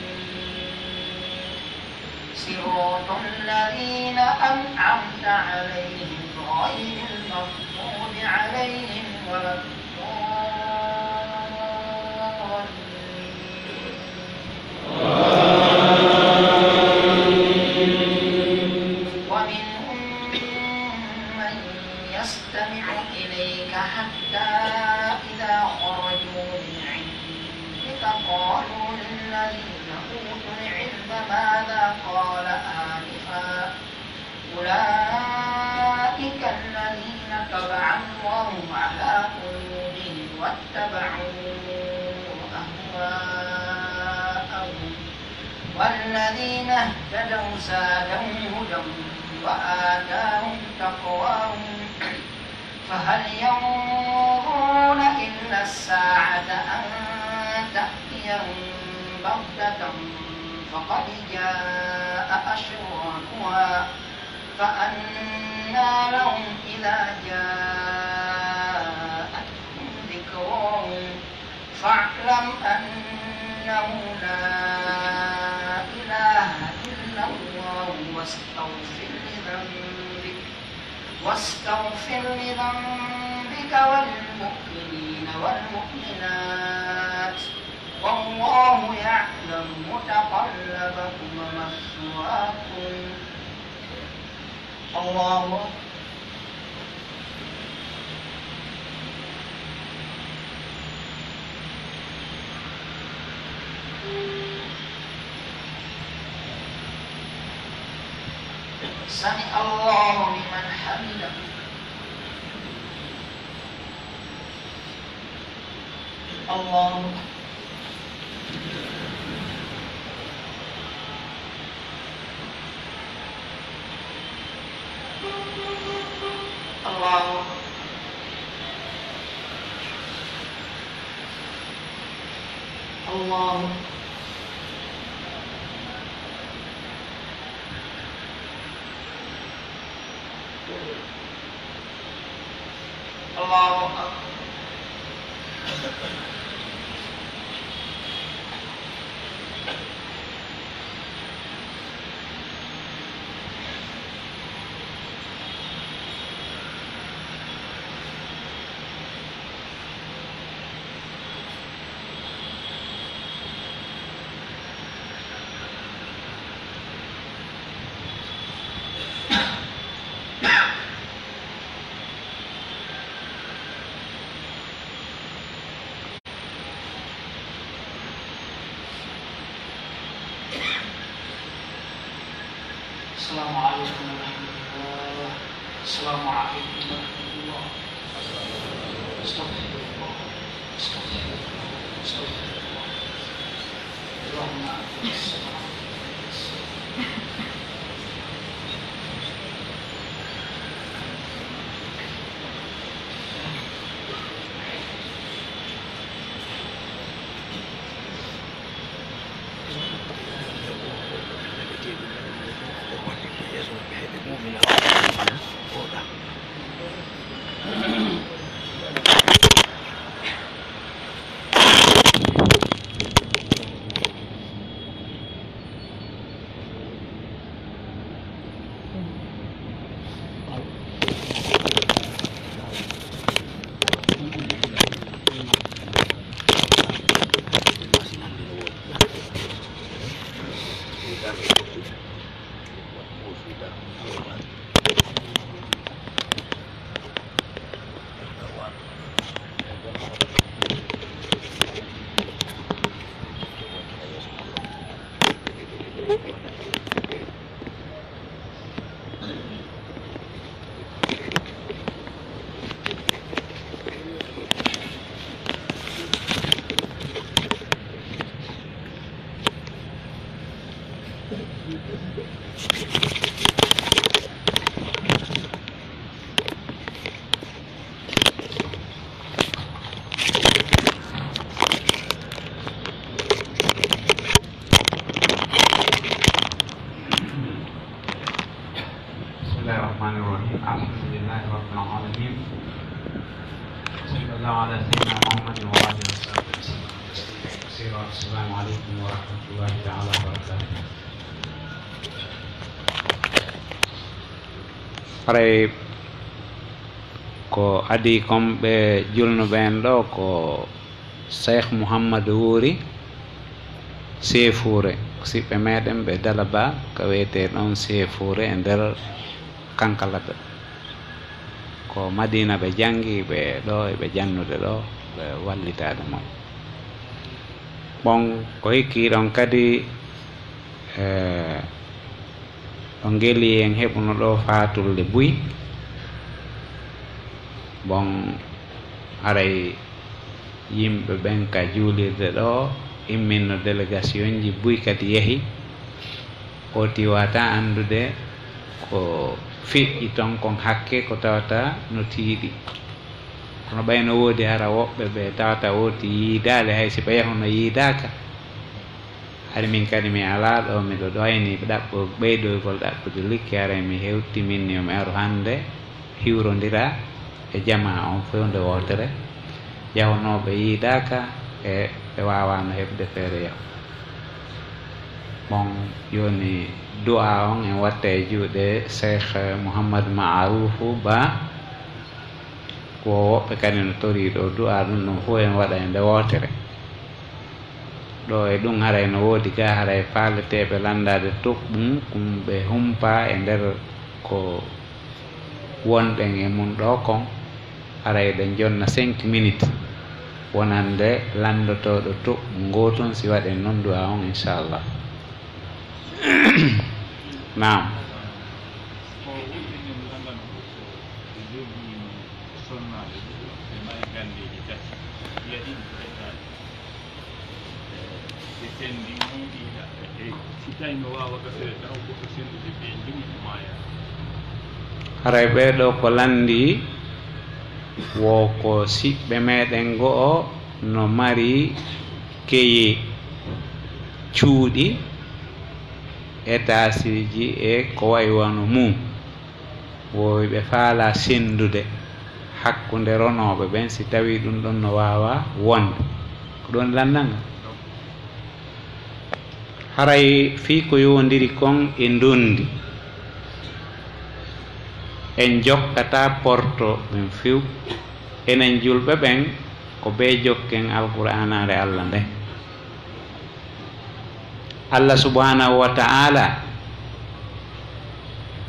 صراط الذين أنعمت عليهم غير المغضوب عليهم ولا الضالين. والذين اهتدوا زادهم هدى وآتاهم تقواهم فهل ينظرون إلا الساعة أن تأتيهم بغتة فقد جاء أشراطها فأنى لهم إذا جاءتهم ذكراهم فاعلم أنه لا إله إلا الله واستغفر لذنبك والمؤمنين والمؤمنات والله يعلم متقلبكم ومثواكم. الله سمع الله لمن حمده. الله الله الله الله أكبر. السلام عليكم ورحمة الله. السلام عليكم ورحمة الله. استغفر الله استغفر الله استغفر الله. اللهم أنت السلام. Bismillahirrahmanirrahim. Alhamdulillahirrahmanirrahim. Sallallahu ala sayyidina Muhammad wa ala alihi wasallam. Assalamualaikum warahmatullahi ta'ala wabarakatuh. Pare ko adi komɓe julnuɓen ɗo ko Cheikh Mouhamadou Wuri Sefure siɓɓe meɗen ɓe Dalaba ko wiyete ɗon Sefure e nder Kankalaɓe ko Madina ɓe jangi ɓe ɗo eɓe jannude ɗo ɓe wallitade mon bon ko hikki ɗon kadi ɗo ngeli en heɓuno ɗo fatulde Buy bon aray yimɓe ɓen ka juulirde ɗo imminno délégation ji Buy kadi yeehi o tiwata andude ko feƴƴi ton kon hakke ko tawata no tiiɗi kono ɓayno woodi hara woɓɓe ɓe tawata woti yiidade hay si ɓe yahono yiidaka hari min kadi mi ala ɗo miɗo ɗoyni ɗaɓɓo ɓeydoygol ɗaɓɓude likki haray mi hewtiminni omi aru hande hiwrodira e jama on fewde wotere yahnoɓe yiidaka e ɓe wawano heɓde feere yahu bon joni du'a on en watta e juuɗe cheikh mouhamadou maarufou ba ko woɓɓe kadi no tori ɗo du'a ɗum ɗum fof en waɗa e nde wotere ɗo e ɗum haray no woodi ga haray faaleteɓe landade toɓɓum kumɓe humpa e nder ko wonɗen e mum ɗo kon haray ɗen jonna 5 minutes wonande landotoɗo toɓɓum goton si waɗen noon du'a on inchallah naam haray ɓeɗo ko landi wo ko siɓɓe meɗen go'o no mari keye cuuɗi étasiji e ko wayi wano mum woyɓe faala sendude hakkude ronoɓe ɓen si tawi ɗum ɗon no wawa wonde ko ɗon landanga haray fi ko yowdiri kon e ndondi en jokkata porto ɓen few enen julɓe ɓen ko be jokken alqur'anare Allah nde Allah subhanahu wa ta'ala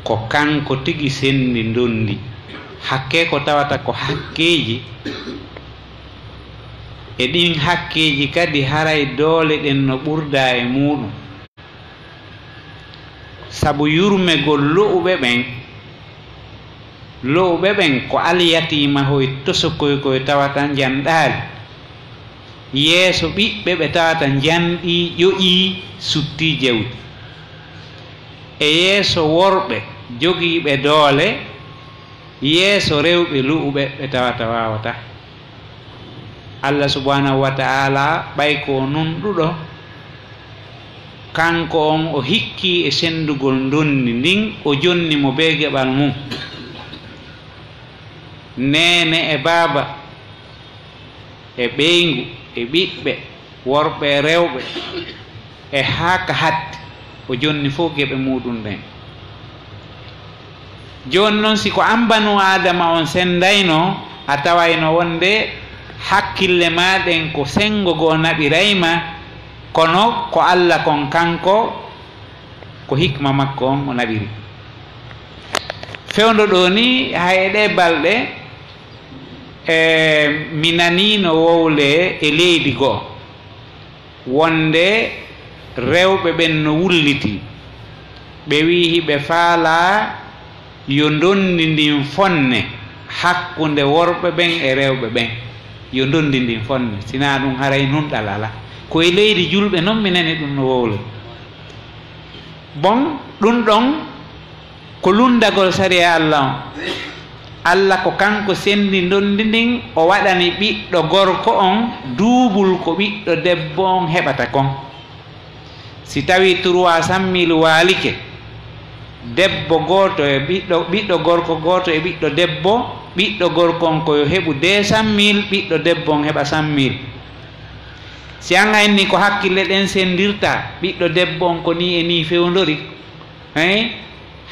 ko kanko tigi sendi ndondi hakke ko tawata ko hakkeji e ɗin hakkeji kadi haray doole ɗen no ɓurda e muɗum sabu yurmegol lo'uɓe ɓen ko alyatima hoy tosokoy koye tawata janɗaali yeeso ɓiɓɓe ɓe tawata janɗi ƴoƴi sutti jawdi e yeeso worɓe jogiiɓe doole yeeso rewɓe lu'uɓe ɓe tawata wawata Allah subhanahu wa ta'ala ɓay ko nunɗuɗo kanko on o hikki e sendugol ndondi ndin o jonni mo be geɓal mum nene e baaba e ɓeygu e ɓiɓɓe worɓe e rewɓe e haaka hatti o jonni fof geɓe muɗum ɗen joni noon siko ambanu adama on sendayno a tawayno wonde hakkille maɗen ko sengo goo naɓirayma kono ko Allah kon kanko ko hikma makko on o naɓiri fewndo ɗo ni hay ɗe balɗe mi nani no wowle e leydi goo wonde rewɓe ɓen no wulliti ɓe wi hiɓe faala yo ndondi ndin fonne hakkunde worɓe ɓen e rewɓe ɓen yo ndondi ndin fonne sina ɗum haray nunɗal ala koye leydi julɓe noon mi nani ɗum no wowle bon ɗum ɗon ko lundagol sariya Allah on Allah ko kanko sendi ndondi ndin o waɗani ɓiɗɗo gorko on duubul ko ɓiɗɗo debbo on heɓata kon si tawi 300.000 waalike debbo gooto e ɓiɗɗo gorko gooto e ɓiɗɗo debbo ɓiɗɗo gorko on koyo heɓu 200.000 ɓiɗɗo debbo on heɓa 100.000 si an anni ko hakkille ɗen sendirta ɓiɗɗo debbo on ko ni e ni fewndori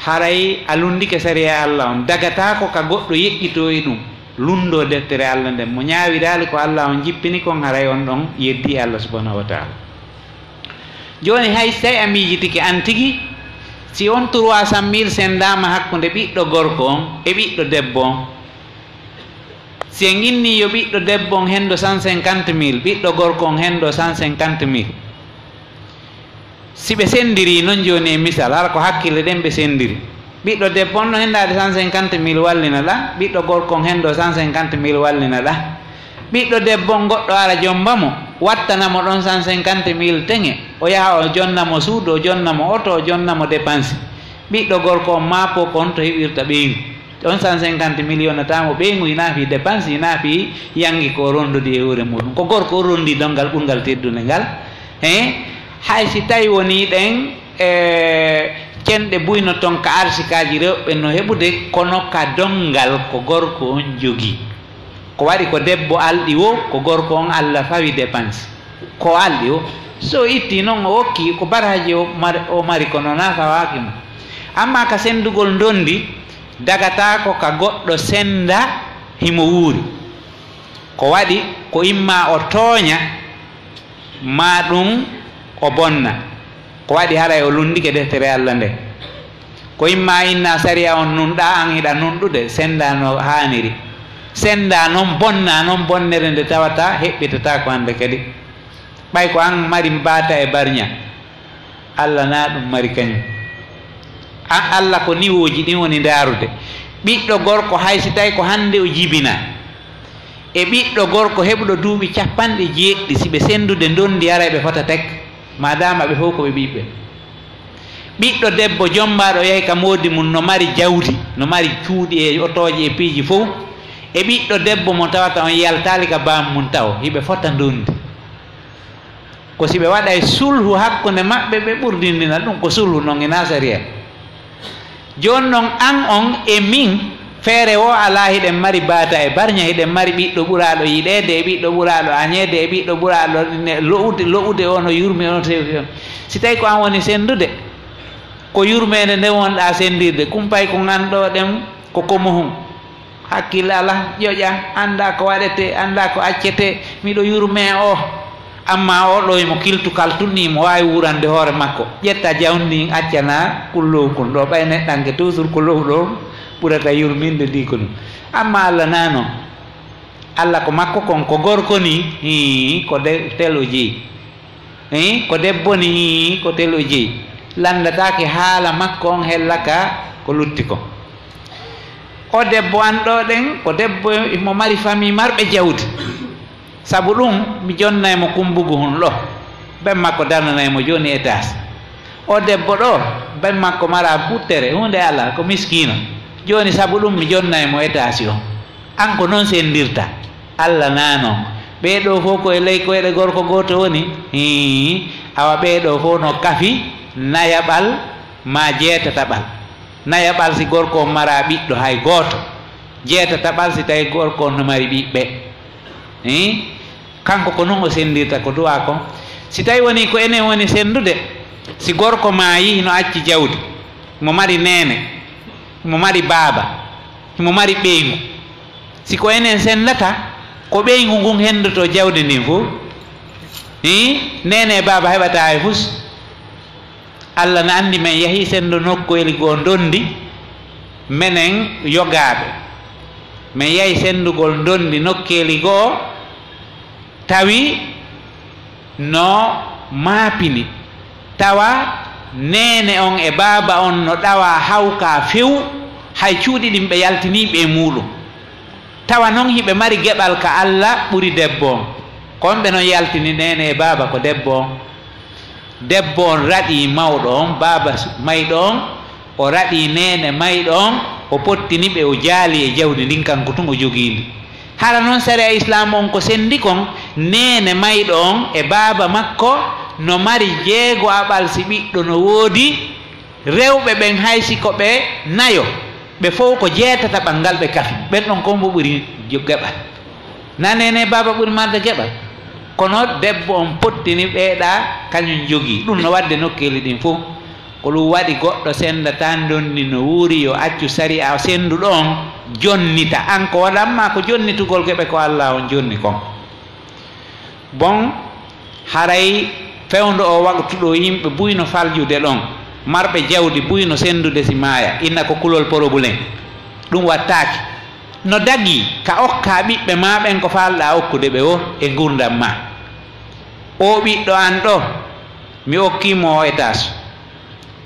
haray a lundike sariya Allah on dagata ko ka goɗɗo yeƴƴito e ɗum lundo deftere Allah nden mo ñaawirali ko Allah on jippini kon haray on ɗon yeddi Allah subhanahu wa ta'ala joni hay so tawi a miijitike an tigi si on 300.000 sendama hakkude ɓiɗɗo gorko on e ɓiɗɗo debbo on si en inni yo ɓiɗɗo debbo on hendo 150.000 ɓiɗɗo gorko on hendo 150.000 si ɓe sendiri noon joni e misal hara ko hakkille ɗen ɓe sendiri ɓiɗɗo debbo on no hendade 150.000 wallina ɗa ɓiɗɗo gorko on hendo 150.000 wallina ɗa ɓiɗɗo debbo on goɗɗo ara jombamo wattanamo ɗon 150.000 teŋe o yaha o jonnamo suudu o jonnamo oto o jonnamo dépense ɓiɗɗo gorko on maapo kon to heɓirta ɓeygu on 150 million tamo ɓeygu inaafi dépense inaafi yangi ko rondodi e hoore muɗum ko gorko o rondi dongal ɓurgal teddude ngal hay si tawi woni ɗen cenɗe buyno toon ka arsikaji rewɓe no heɓude kono ka dongal ko gorko on jogii ko waɗi ko debbo alɗi o ko gorko on Allah fawi dépense ko alɗi o so itti noon o hokki ko baraji o mari kono nafawaki mo amma ka sendugol dondi dagata ko ka goɗɗo senda himo wuuri ko waɗi ko imma o tooña ma ɗum o bonna ko waɗi haray o lundike deftere Allah nde ko imma inna sariya on nunɗa an hiɗa nunɗude senda no haniri senda noon bonna noon bonnere nde tawata heɓɓitata ko hande kadi ɓay ko an mari mbata e barña Allah na ɗum mari kañum an Allah ko niwoji ɗin woni ndarude ɓiɗɗo gorko hay si tawi ko hande o jibina e ɓiɗɗo gorko heɓuɗo duuɓi 90 si ɓe sendude dondi ara ɓe fota tek madama ɓe fof koɓe ɓiɓɓe ɓiɗɗo debbo jombaɗo yahi ka modi mum no mari jawdi no mari cuuɗi e otoji e piiji fof e ɓiɗɗo debbo mo tawata on yaltali ka bam mum taw hiɓe fota dondi ko si ɓe waɗa e sulhu hakkude maɓɓe ɓe ɓurdindina ɗum ko sulhu noon e nasaria joni noon an on e min feere o ala hiɗen mari bata e barña hiɗen mari ɓiɗɗo ɓuraɗo yiɗede e ɓiɗɗo ɓuraɗo añede e ɓiɗɗo ɓuraɗo lo'ude o no yurmi on si tawi ko an woni sendude ko yurmede nde wonɗa sendirde kumpay ko ganɗo ɗen ko komohum hakkille ala ƴoƴa anda ko waɗete anda ko accete miɗo yurme o amma oɗo emo kiltu kaltunni mo wawi wurande hoore makko ƴetta jawdi accana kullow kon ɗo ɓay neɗɗanke toujours ko low ɗo ɓurata yurminde ndi ko ɗum amma Allah nano Allah ko makko kon ko gorko ni ko tel o jeeyi ko debbo ni ko tel o jeeyi landatake haala makko on hellaka ko lutti ko o debbo an ɗo ɗen ko debbo mo mari famille marɓe jawdi sabu ɗum mi jonnaymo kumbugu hun ɗo ben makko darnanaymo joni étage o debbo ɗo ben makko mara buttere hunde ala ko miskino joni sabu ɗum mi jonnaymo étage o an ko noon sendirta Allah nano ɓeɗo fof koye ley koyɗe gorko goto woni awa ɓeɗo fof no kafi nayaɓal ma jeetataɓal nayaɓal si gorko on mara ɓiɗɗo hay goto jeetataɓal si tawi gorko on no mari ɓiɓɓe kanko ko noon o sendirta ko duwa ko si tawi woni ko enen woni sendude si gorko maayi no acci jawdi mo mari nene mo mari baaba mo mari ɓeygu si ko enen sendata ko ɓeygu ngun hendoto jawdi ndin fof nene e baaba heɓata e fus Allah no andi men yahi sendo nokkoyel goo dondi menen yogaɓe min yahi sendugol dondi nokkeli goo tawi no maapini tawa nene on e baaba on no ɗawa hawka few hay cuuɗi ɗin ɓe yaltiniɓe e muɗum tawa noon hiɓe mari geɓal ka Allah ɓuri debbo on konɓe noon yaltini nene e baaba ko debbo on debbo on raɗi mawɗo on baaba mayɗo on o raɗi nene mayɗo on o pottiniɓe o jaali e jawdi ndin kanko tun o jogiindi hara noon sariya islam on ko sendi kon nene mayɗo on e baaba makko no mari jeego aɓal si ɓiɗɗo no woodi rewɓe ɓen haysi ko ɓe nayo ɓe fof ko jeetata ɓanngal ɓe kafi ɓen ɗon kon mbo ɓuri geɓal na nene baaba ɓuri marde geɓal kono debbo on pottini ɓeeɗa kañum jogii ɗum no wadde nokkeli ɗin fof ko ɗum waɗi goɗɗo sendata donni no wuuri yo accu sariya senduɗo on jonnita an ko waɗanma ko jonnitugol geɓe ko Allah on jonni kon bon haray fewndo o wagtuɗo yimɓe buyno faljude ɗon marɓe jawdi buyno sendude si maaya inna ko kulol probléme ɗum wattaki no dagi ka okka ɓiɓɓe ma ɓen ko falɗa okkude ɓe o e gurdam ma o ɓiɗɗo an ɗo mi okkimo o étage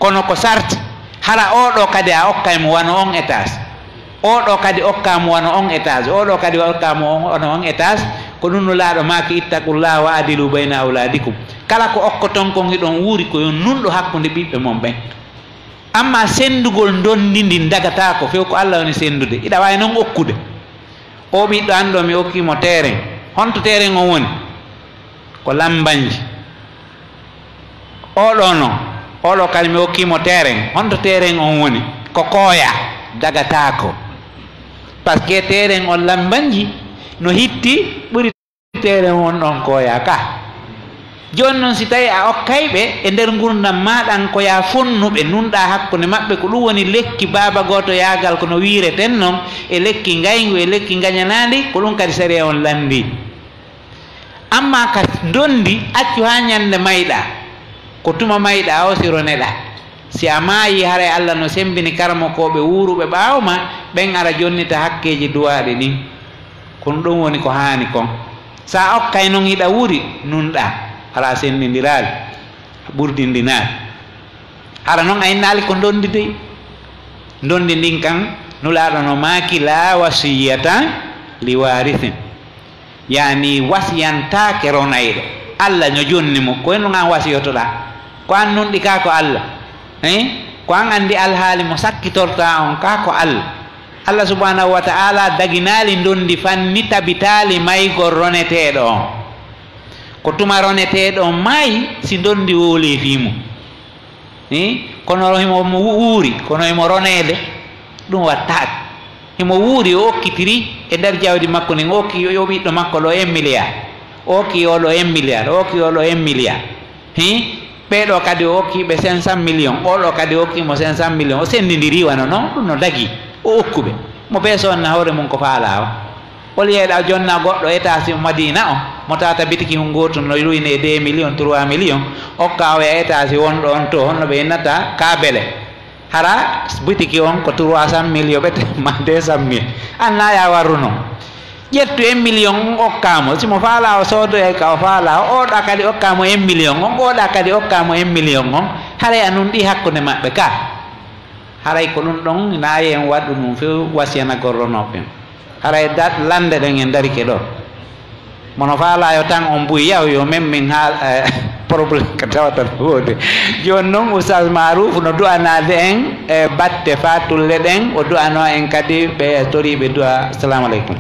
kono ko sarti hara oɗo kadi a okkaymo wano on étage oɗo kadi okkamo wano on étage oɗo kadi okkamo wano on étage ko ɗum no laaɗo maaki ittaqullah wa adilu bayna awladikum kala ko okkoton kon hiɗon wuuri ko yon nunɗo hakkude ɓiɓɓe mon ɓen amma sendugol dondi ndi dagata ko few ko Allah woni sendude iɗa wawi noon okkude o ɓiɗɗo anɗo mi okkimo terrain honto terrain o woni ko lambanji oɗo noon oɗo kadi mi okkimo terrain honto terrain on woni ko kooya dagatako par ce que terrain on lambanji no hitti ɓuri terrain on ɗon kooya ka joni noon si tawi a okkayɓe e nder gurdam maɗan ko ya fonnuɓe nunɗa hakkude maɓɓe ko ɗum woni lekki baba goto yagal kono wireten noon e lekki gaygu e lekki gañanadi ko ɗum kadi sari on landi amma ka dondi accu ha ñande mayɗa ko tuma mayɗa o siro neɗa si a maayi haray Allah no sembini karmokoɓe wuruɓe ɓawma ɓen ara jonnita hakkeji duwaɗe ɗin kono ɗum woni ko hani kon sa okkay noon hiɗa wuuri nunɗa ala sendindirali ɓurdindinali hara noon a innali ko dondi dey dondi ndin kan nulaɗo no maaki la wasiyata li warithin yani wasiyantake ronayɗo Allah ño jonni mo koye no an wasiyotoɗa ko an nunɗi ka ko Allah ko an andi alhaali mo sakkitorta on ka ko Allah Allah subhanahu wa ta'ala daginali dondi fanni tabitali maygol roneteɗo on ko tuma roneteɗo maayi si dondi wolefimo kono himo mo wuuri kono himo ronede ɗum wattake himo wuuri o okkitiri e nder jawdi makko nin okki yo ɓiɗɗo makko ɗo 1 milliard okki oɗo 1 milliard okki oɗo 1 milliard ɓeɗo kadi o okkiɓe 500 millions oɗo kadi okkimo 500 millions o sendidiri wano noon ɗum no dagui o okkuɓe mo ɓe sonna hoore mum ko faala o woliyeɗa jonna goɗɗo étage madina o mo tata bitiki hum goto no ruyne 2 millions 3 millions okka o e étage wonɗo on to honno ɓe innata kabele hara bitiki on ko 300 millions ɓete ma 200 mille anna ya warru noon ƴettu 1 million on okkamo simo faala o soodoye ka o faala o oɗa kadi okkamo 1 million on oɗa kadi okkamo 1 million on haray anun ɗi hakkude maɓɓe ka haray ko ɗum ɗon nayi en waɗɗu ɗum few wasiyana gorronoɓe haray dat lande ɗen en darike ɗo mono faalayo tan on mbuy yaw yo même min ha probléme ko tawata wode joni noon oustaz Marouf no du'anade en e batte fatulle ɗen o du'ano en kadi ɓe toriɓe du'a assalamu aleykum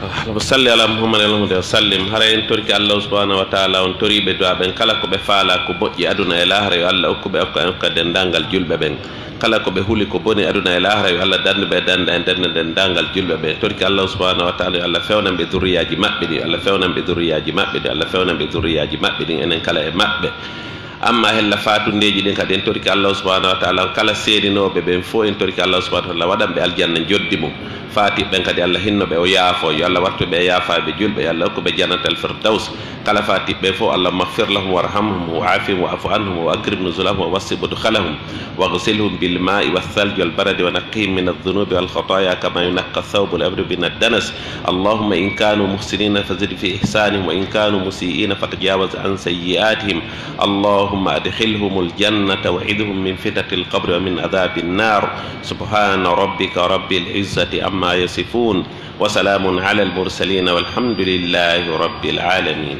Allahumma salli ala Muhammad wa sallim hara en torki Allah subhanahu wa ta'ala on toriɓe du'a ɓen kala ko ɓe faala ko moƴƴi aduna e lahara yo Allah okkuɓe okka dendangal julɓe ɓen kala ko ɓe huuli ko boni aduna e lahara yo Allah dande ɓe danda e nder dendangal julɓe ɓe torki Allah subhanahu wa ta'ala yo Allah fewnan ɓe durriyaji maɓɓe ɗi Allah fewnan ɓe durriyaji maɓɓe ɗi Allah fewnan ɓe durriyaji maɓɓe ɗin enen kala e maɓɓe amma hella fatundeji ɗin kadi en torki Allah subhanahu wa ta'ala kala seedinoɓe ɓen fof en torki Allah subhanahu wa ta'ala waɗanɓe aljanna joddi mum fatih ɓen kadi Allah hinnoɓe o yaafo yo Allah wartuɓe e yaafaɓe julɓe yo Allah hokkuɓe jannatal firdaus kala fatih ɓe fof Allah maghfir lahum warhamhum wa afihim wa afu anhum wa akrim nuzulahum wa wassi budkhalahum waghsilhum bil ma'i wath-thalji wal baradi wa naqqihim min adh-dhunubi wal khataya kama yunaqqa ath-thawbu al-abyadu min ad-danas Allahumma in kanu muhsinina fazid fi ihsanihim wa in kanu musii'ina fatajawaz an sayyi'atihim Allahumma adkhilhum al-jannata wa'idhum min fitnati al-qabr wa min adhabi an-nar subhana rabbika rabbil izzati amma يصفون وسلام على المرسلين والحمد لله رب العالمين